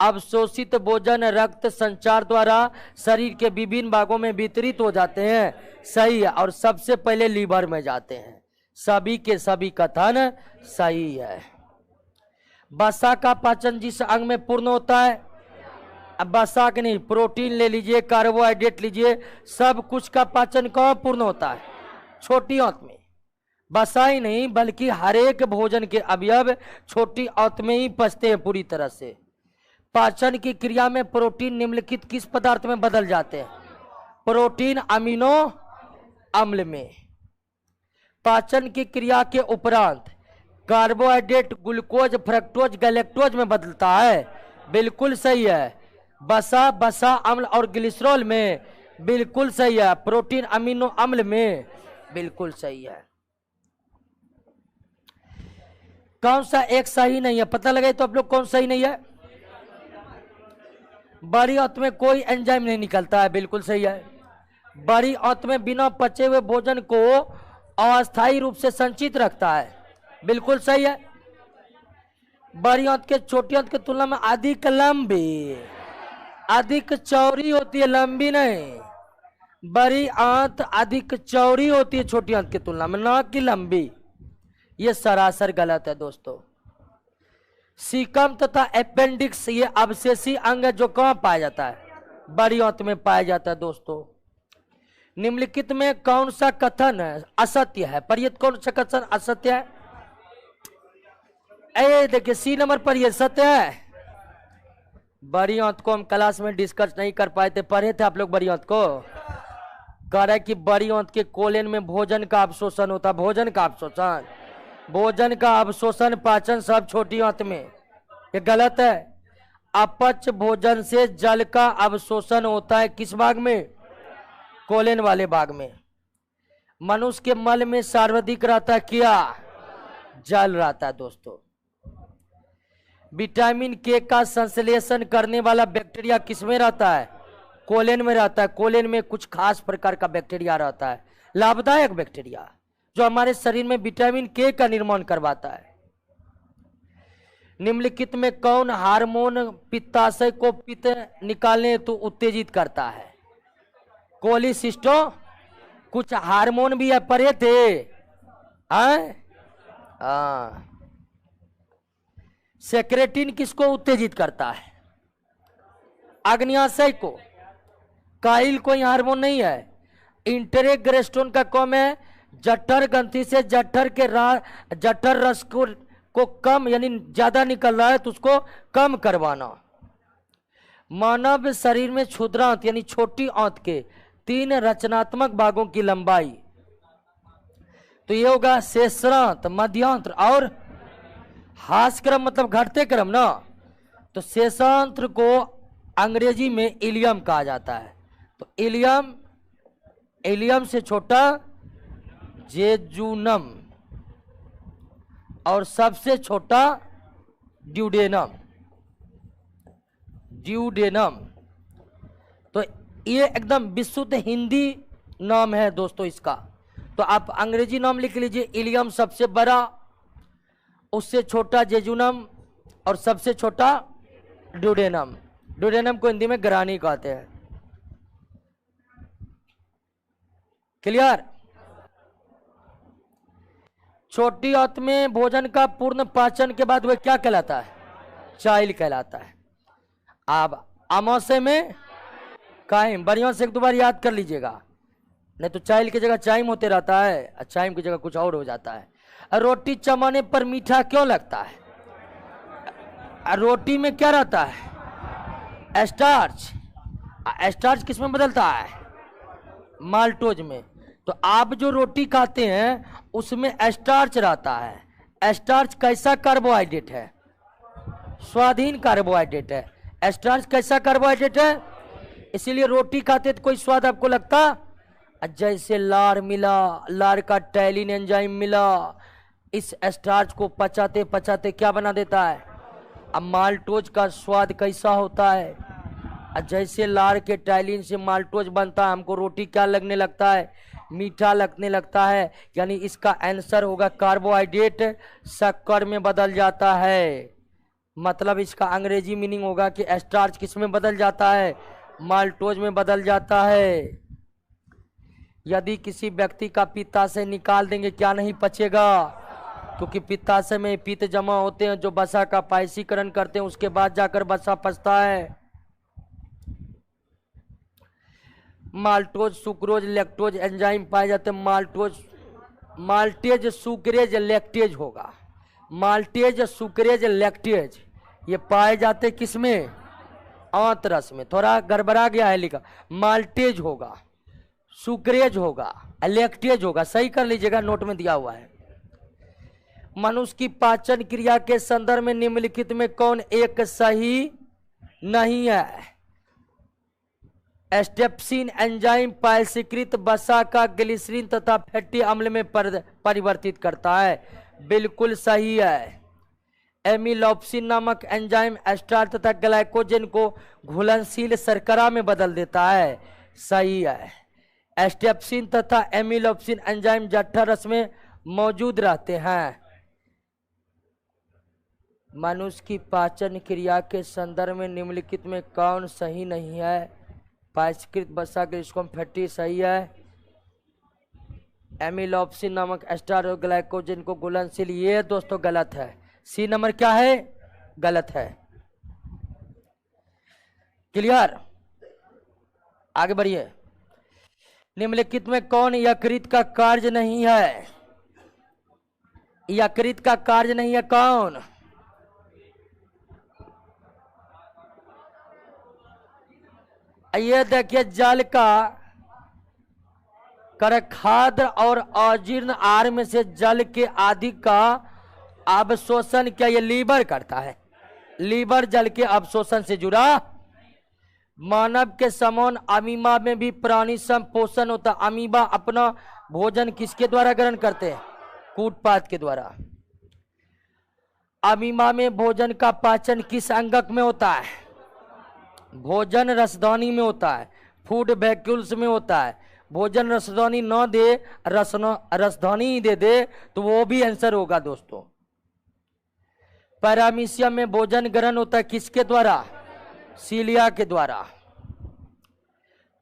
अवशोषित भोजन रक्त संचार द्वारा शरीर के विभिन्न भागों में वितरित हो जाते हैं, सही है, और सबसे पहले लीवर में जाते हैं। सभी के सभी कथन सही है। वसा का पाचन जिस अंग में पूर्ण होता है, अब वसा के नहीं, प्रोटीन ले लीजिए, कार्बोहाइड्रेट लीजिए, सब कुछ का पाचन कहाँ पूर्ण होता है? छोटी आंत में। वसा ही नहीं बल्कि हर एक भोजन के अवयव छोटी आंत में ही पचते हैं पूरी तरह से। पाचन की क्रिया में प्रोटीन निम्नलिखित किस पदार्थ में बदल जाते हैं? प्रोटीन अमीनो अम्ल में। पाचन की क्रिया के उपरांत कार्बोहाइड्रेट ग्लूकोज, फ्रक्टोज, गैलेक्टोज में बदलता है, बिल्कुल सही है। वसा, वसा अम्ल और ग्लिसरॉल में, बिल्कुल सही है। प्रोटीन अमीनो अम्ल में, बिल्कुल सही है। कौन सा एक सही नहीं है पता लगे तो आप लोग, कौन सही नहीं है? बड़ी आंत में कोई एंजाइम नहीं निकलता है, बिल्कुल सही है। बड़ी आंत में बिना पचे हुए भोजन को अस्थायी रूप से संचित रखता है, बिल्कुल सही है। बड़ी आंत के छोटी आंत की तुलना में अधिक लंबी, अधिक चौड़ी होती है, लंबी नहीं। बड़ी आंत अधिक चौड़ी होती है छोटी आंत की तुलना में, ना कि लंबी। ये सरासर गलत है दोस्तों। सीकम तथा अपेंडिक्स ये अवशेषी अंग है जो कहां पाया जाता है? बड़ी आंत में पाया जाता है दोस्तों। निम्नलिखित में कौन सा कथन असत्य है? पर ये कौन सा कथन असत्य है? ए देखिए, सी नंबर पर ये सत्य है। बड़ी आंत को हम क्लास में डिस्कस नहीं कर पाए थे, पढ़े थे आप लोग बड़ी आंत को? कह रहा है कि बड़ी आंत के कोलेन में भोजन का अवशोषण होता है, भोजन का अवशोषण, भोजन का अवशोषण, पाचन सब छोटी आंत में। ये गलत है। अपच भोजन से जल का अवशोषण होता है किस भाग में? कोलेन वाले भाग में। मनुष्य के मल में सर्वाधिक रहता है क्या? जल रहता है दोस्तों। विटामिन के का संश्लेषण करने वाला बैक्टीरिया किसमें रहता है? कोलेन में रहता है। कोलेन में कुछ खास प्रकार का बैक्टीरिया रहता है, लाभदायक बैक्टीरिया, जो हमारे शरीर में विटामिन के का निर्माण करवाता है। निम्नलिखित में कौन हार्मोन पित्ताशय को पित्त निकालने हेतु उत्तेजित करता है? कोलिसिस्टो, कुछ हार्मोन भी है, पढ़े थे? सेक्रेटिन किसको उत्तेजित करता है? अग्न्याशय को। काइल कोई हार्मोन नहीं है। इंटेरोग्रेस्टोन का कम है, जठर ग्रंथि से जठर रस को कम यानी ज्यादा निकल रहा है तो उसको कम करवाना। मानव शरीर में क्षुद्रांत यानी छोटी आंत के 3 रचनात्मक भागों की लंबाई, तो ये होगा शेषांत, मध्यांत्र और हास्य क्रम, मतलब घटते क्रम ना। तो शेषांत्र को अंग्रेजी में इलियम कहा जाता है। तो इलियम से छोटा जेजुनम और सबसे छोटा ड्यूडेनम। तो ये एकदम विशुद्ध हिंदी नाम है दोस्तों इसका। तो आप अंग्रेजी नाम लिख लीजिए, इलियम सबसे बड़ा, उससे छोटा जेजुनम और सबसे छोटा ड्यूडेनम। ड्यूडेनम को हिंदी में ग्रानी कहते हैं। क्लियर? छोटी आंत में भोजन का पूर्ण पाचन के बाद वह क्या कहलाता है? चाइल कहलाता है। अब अमाशय में कायम, बढ़िया से 1-2 बार याद कर लीजिएगा, नहीं तो चाइल की जगह चाइम होते रहता है, चाइम की जगह कुछ और हो जाता है। रोटी चबाने पर मीठा क्यों लगता है? रोटी में क्या रहता है? स्टार्च। स्टार्च किस में बदलता है? माल्टोज में। तो आप जो रोटी खाते हैं उसमें स्टार्च रहता है। स्टार्च कैसा कार्बोहाइड्रेट है? स्वादहीन कार्बोहाइड्रेट है। स्टार्च कैसा कार्बोहाइड्रेट है? इसीलिए रोटी खाते तो कोई स्वाद आपको लगता? जैसे लार मिला, लार का टैलिन एंजाइम मिला, इस स्टार्च को पचाते पचाते क्या बना देता है? अब माल्टोज का स्वाद कैसा होता है? जैसे लार के टैलिन से माल्टोज बनता है, हमको रोटी क्या लगने लगता है? मीठा लगने लगता है। यानी इसका आंसर होगा कार्बोहाइड्रेट शक्कर में बदल जाता है। मतलब इसका अंग्रेजी मीनिंग होगा कि स्टार्च किस में बदल जाता है? माल्टोज में बदल जाता है। यदि किसी व्यक्ति का पित्ताशय निकाल देंगे क्या नहीं पचेगा? क्योंकि पित्ताशय में पित्त जमा होते हैं जो वसा का पायसीकरण करते हैं, उसके बाद जाकर वसा पचता है। माल्टोज, सुक्रोज, लैक्टोज एंजाइम पाए जाते हैं। माल्टेज, सुक्रेज, लैक्टेज होगा। माल्टेज, सुक्रेज, लैक्टेज ये पाए जाते किसमें? आंतरस में। थोड़ा गड़बड़ा गया है लिखा, माल्टेज होगा, सुक्रेज होगा, लैक्टेज होगा, सही कर लीजिएगा, नोट में दिया हुआ है। मनुष्य की पाचन क्रिया के संदर्भ में निम्नलिखित में कौन एक सही नहीं है? स्टेप्सिन एंजाइम पायसीकृत वसा का ग्लिसरीन तथा फैटी अम्ल में परिवर्तित करता है, बिल्कुल सही है। एमिलोप्सिन नामक एंजाइम स्टार्च तथा ग्लाइकोजन को घुलनशील शर्करा में बदल देता है, सही है। स्टेप्सिन तथा एमिलोप्सिन एंजाइम जठर रस में मौजूद रहते हैं। मनुष्य की पाचन क्रिया के संदर्भ में निम्नलिखित में कौन सही नहीं है? पायसीकृत वसा ग्लिसरॉल फैटी सही है। एमिलोप्सिन नामक स्टार्च और ग्लाइकोजन को घुलनशील, ये दोस्तों गलत है। सी नंबर क्या है? गलत है। क्लियर? आगे बढ़िए। निम्नलिखित में कौन यकृत का कार्य नहीं है? यकृत का कार्य नहीं है कौन? ये देखिए, जल का खाद्य और अजीर्ण आहार में से जल के अधिक का अवशोषण क्या ये लीवर करता है? लीवर जल के अवशोषण से जुड़ा। मानव के समान अमीबा में भी प्राणी संपोषण होता। अमीबा अपना भोजन किसके द्वारा ग्रहण करते हैं? कूटपात के द्वारा। अमीबा में भोजन का पाचन किस अंगक में होता है? भोजन रसदानी में होता है, फूड वैक्यूल्स में होता है। भोजन रसदानी न दे, रसदानी ही दे तो वो भी आंसर होगा दोस्तों। पैरामीशियम में भोजन ग्रहण होता है किसके द्वारा? सीलिया के द्वारा।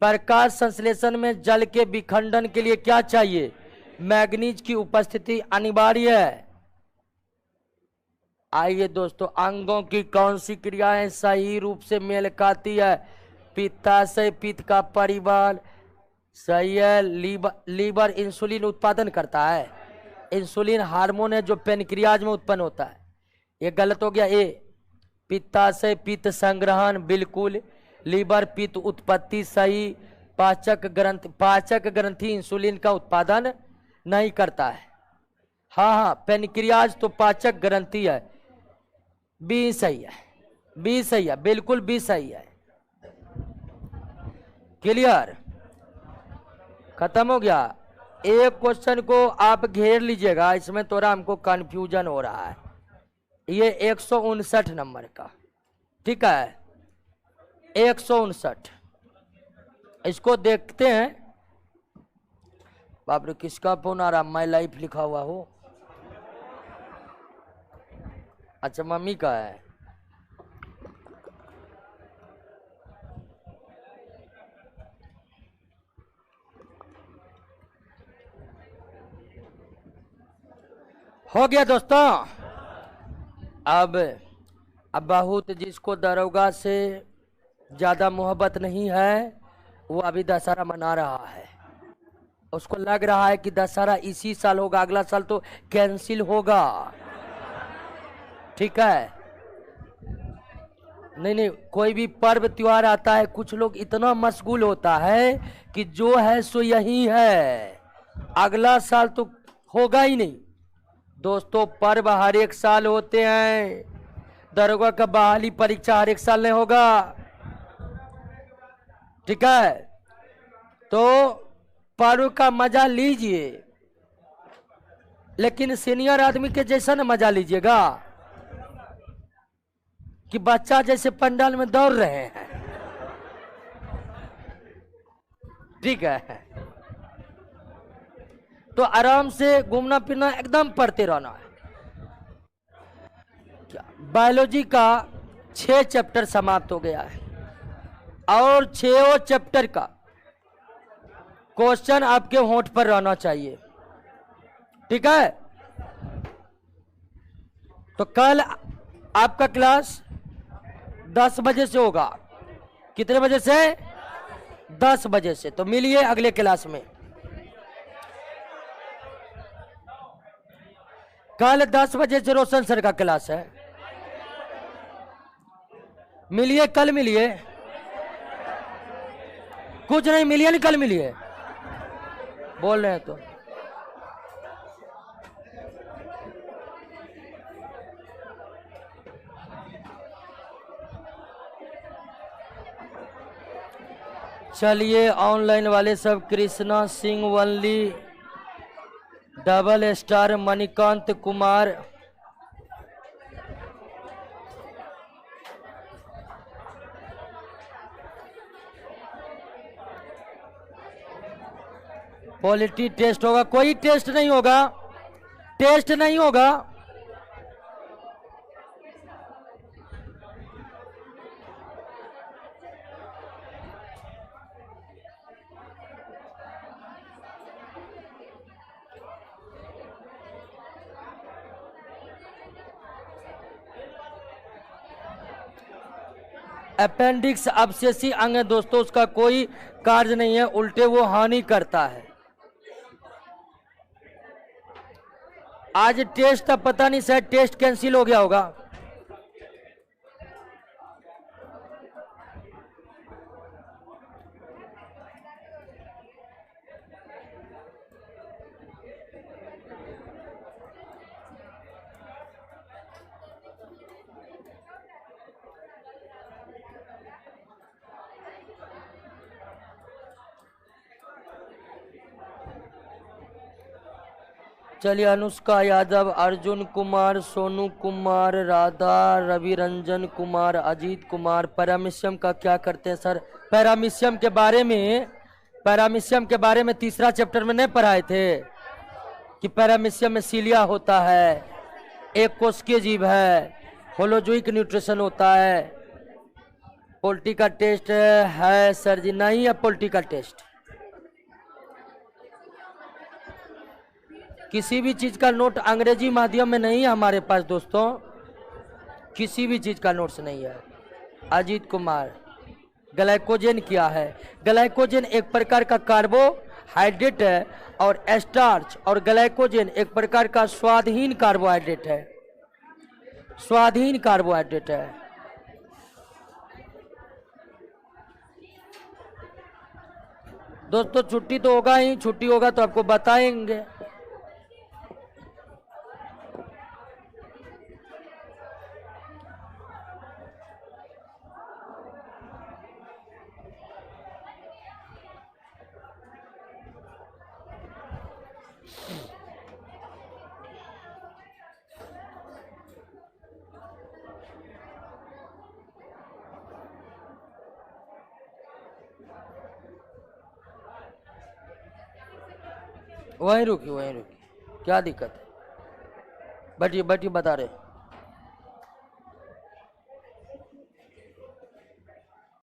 प्रकाश संश्लेषण में जल के विखंडन के लिए क्या चाहिए? मैग्नीज की उपस्थिति अनिवार्य है। आइए दोस्तों, अंगों की कौन सी क्रियाएं सही रूप से मेल खाती है? पित्ताशय, पित्त का परिवार, सही है। लीवर इंसुलिन उत्पादन करता है। इंसुलिन हार्मोन है जो पेनक्रियाज में उत्पन्न होता है। ये गलत हो गया। ए, पित्ताशय पित्त संग्रहण, बिल्कुल। लीवर पित्त उत्पत्ति, सही। पाचक ग्रंथि इंसुलिन का उत्पादन नहीं करता है। हाँ हाँ, पेनक्रियाज तो पाचक ग्रंथि है। बी सही है, बी सही है, बिल्कुल बी सही है। क्लियर, खत्म हो गया। एक क्वेश्चन को आप घेर लीजिएगा, इसमें थोड़ा हमको कंफ्यूजन हो रहा है। ये 159 नंबर का, ठीक है, 159। इसको देखते हैं। बाप रे, किसका फोन आ रहा? माई लाइफ लिखा हुआ हो। अच्छा, मम्मी का है। हो गया दोस्तों। अब बहुत जिसको दरोगा से ज्यादा मोहब्बत नहीं है, वो अभी दशहरा मना रहा है। उसको लग रहा है कि दशहरा इसी साल होगा, अगला साल तो कैंसिल होगा। ठीक है, नहीं नहीं, कोई भी पर्व त्योहार आता है, कुछ लोग इतना मशगूल होता है कि जो है सो यही है, अगला साल तो होगा ही नहीं। दोस्तों, पर्व हर एक साल होते हैं। दरोगा का बहाली परीक्षा हर एक साल नहीं होगा। ठीक है, तो पर्व का मजा लीजिए, लेकिन सीनियर आदमी के जैसा ना मजा लीजिएगा कि बच्चा जैसे पंडाल में दौड़ रहे हैं। ठीक है, तो आराम से घूमना फिरना एकदम पढ़ते रहना है। बायोलॉजी का 6 चैप्टर समाप्त हो गया है और 6 चैप्टर का क्वेश्चन आपके होंठ पर रहना चाहिए। ठीक है, तो कल आपका क्लास 10 बजे से होगा। कितने बजे से? 10 बजे से। तो मिलिए अगले क्लास में। कल 10 बजे से रोशन सर का क्लास है। मिलिए, कल मिलिए। कुछ नहीं, मिलिए नहीं, कल मिलिए। बोल रहे हैं तो चलिए, ऑनलाइन वाले सब Krishna Singh only, double star, Manikant Kumar, polity test होगा? कोई टेस्ट नहीं होगा, टेस्ट नहीं होगा। अपेंडिक्स अब्सेसी अंग है दोस्तों, उसका कोई कार्य नहीं है, उल्टे वो हानि करता है। आज टेस्ट था, पता नहीं शायद टेस्ट कैंसिल हो गया होगा। चलिए, अनुष्का यादव, अर्जुन कुमार, सोनू कुमार, राधा, रवि रंजन कुमार, अजीत कुमार। पैरामीशियम का क्या करते हैं सर? पैरामीशियम के बारे में तीसरा चैप्टर में नहीं पढ़ाए थे कि पैरामीशियम में सीलिया होता है, एक कोशिकीय जीव है, होलोजोइक न्यूट्रिशन होता है। पोल्ट्री का टेस्ट है सर जी? नहीं है पोल्ट्री का टेस्ट। किसी भी चीज का नोट अंग्रेजी माध्यम में नहीं है हमारे पास दोस्तों, किसी भी चीज का नोट्स नहीं है। अजीत कुमार, ग्लाइकोजन क्या है? ग्लाइकोजन एक प्रकार का कार्बोहाइड्रेट है और स्टार्च और ग्लाइकोजन एक प्रकार का स्वादहीन कार्बोहाइड्रेट है, स्वादहीन कार्बोहाइड्रेट है। दोस्तों छुट्टी तो होगा ही, छुट्टी होगा तो आपको बताएंगे। वहीं रुकी, वहीं रुकी, क्या दिक्कत है? बैठिए बैठिए, बता रहे।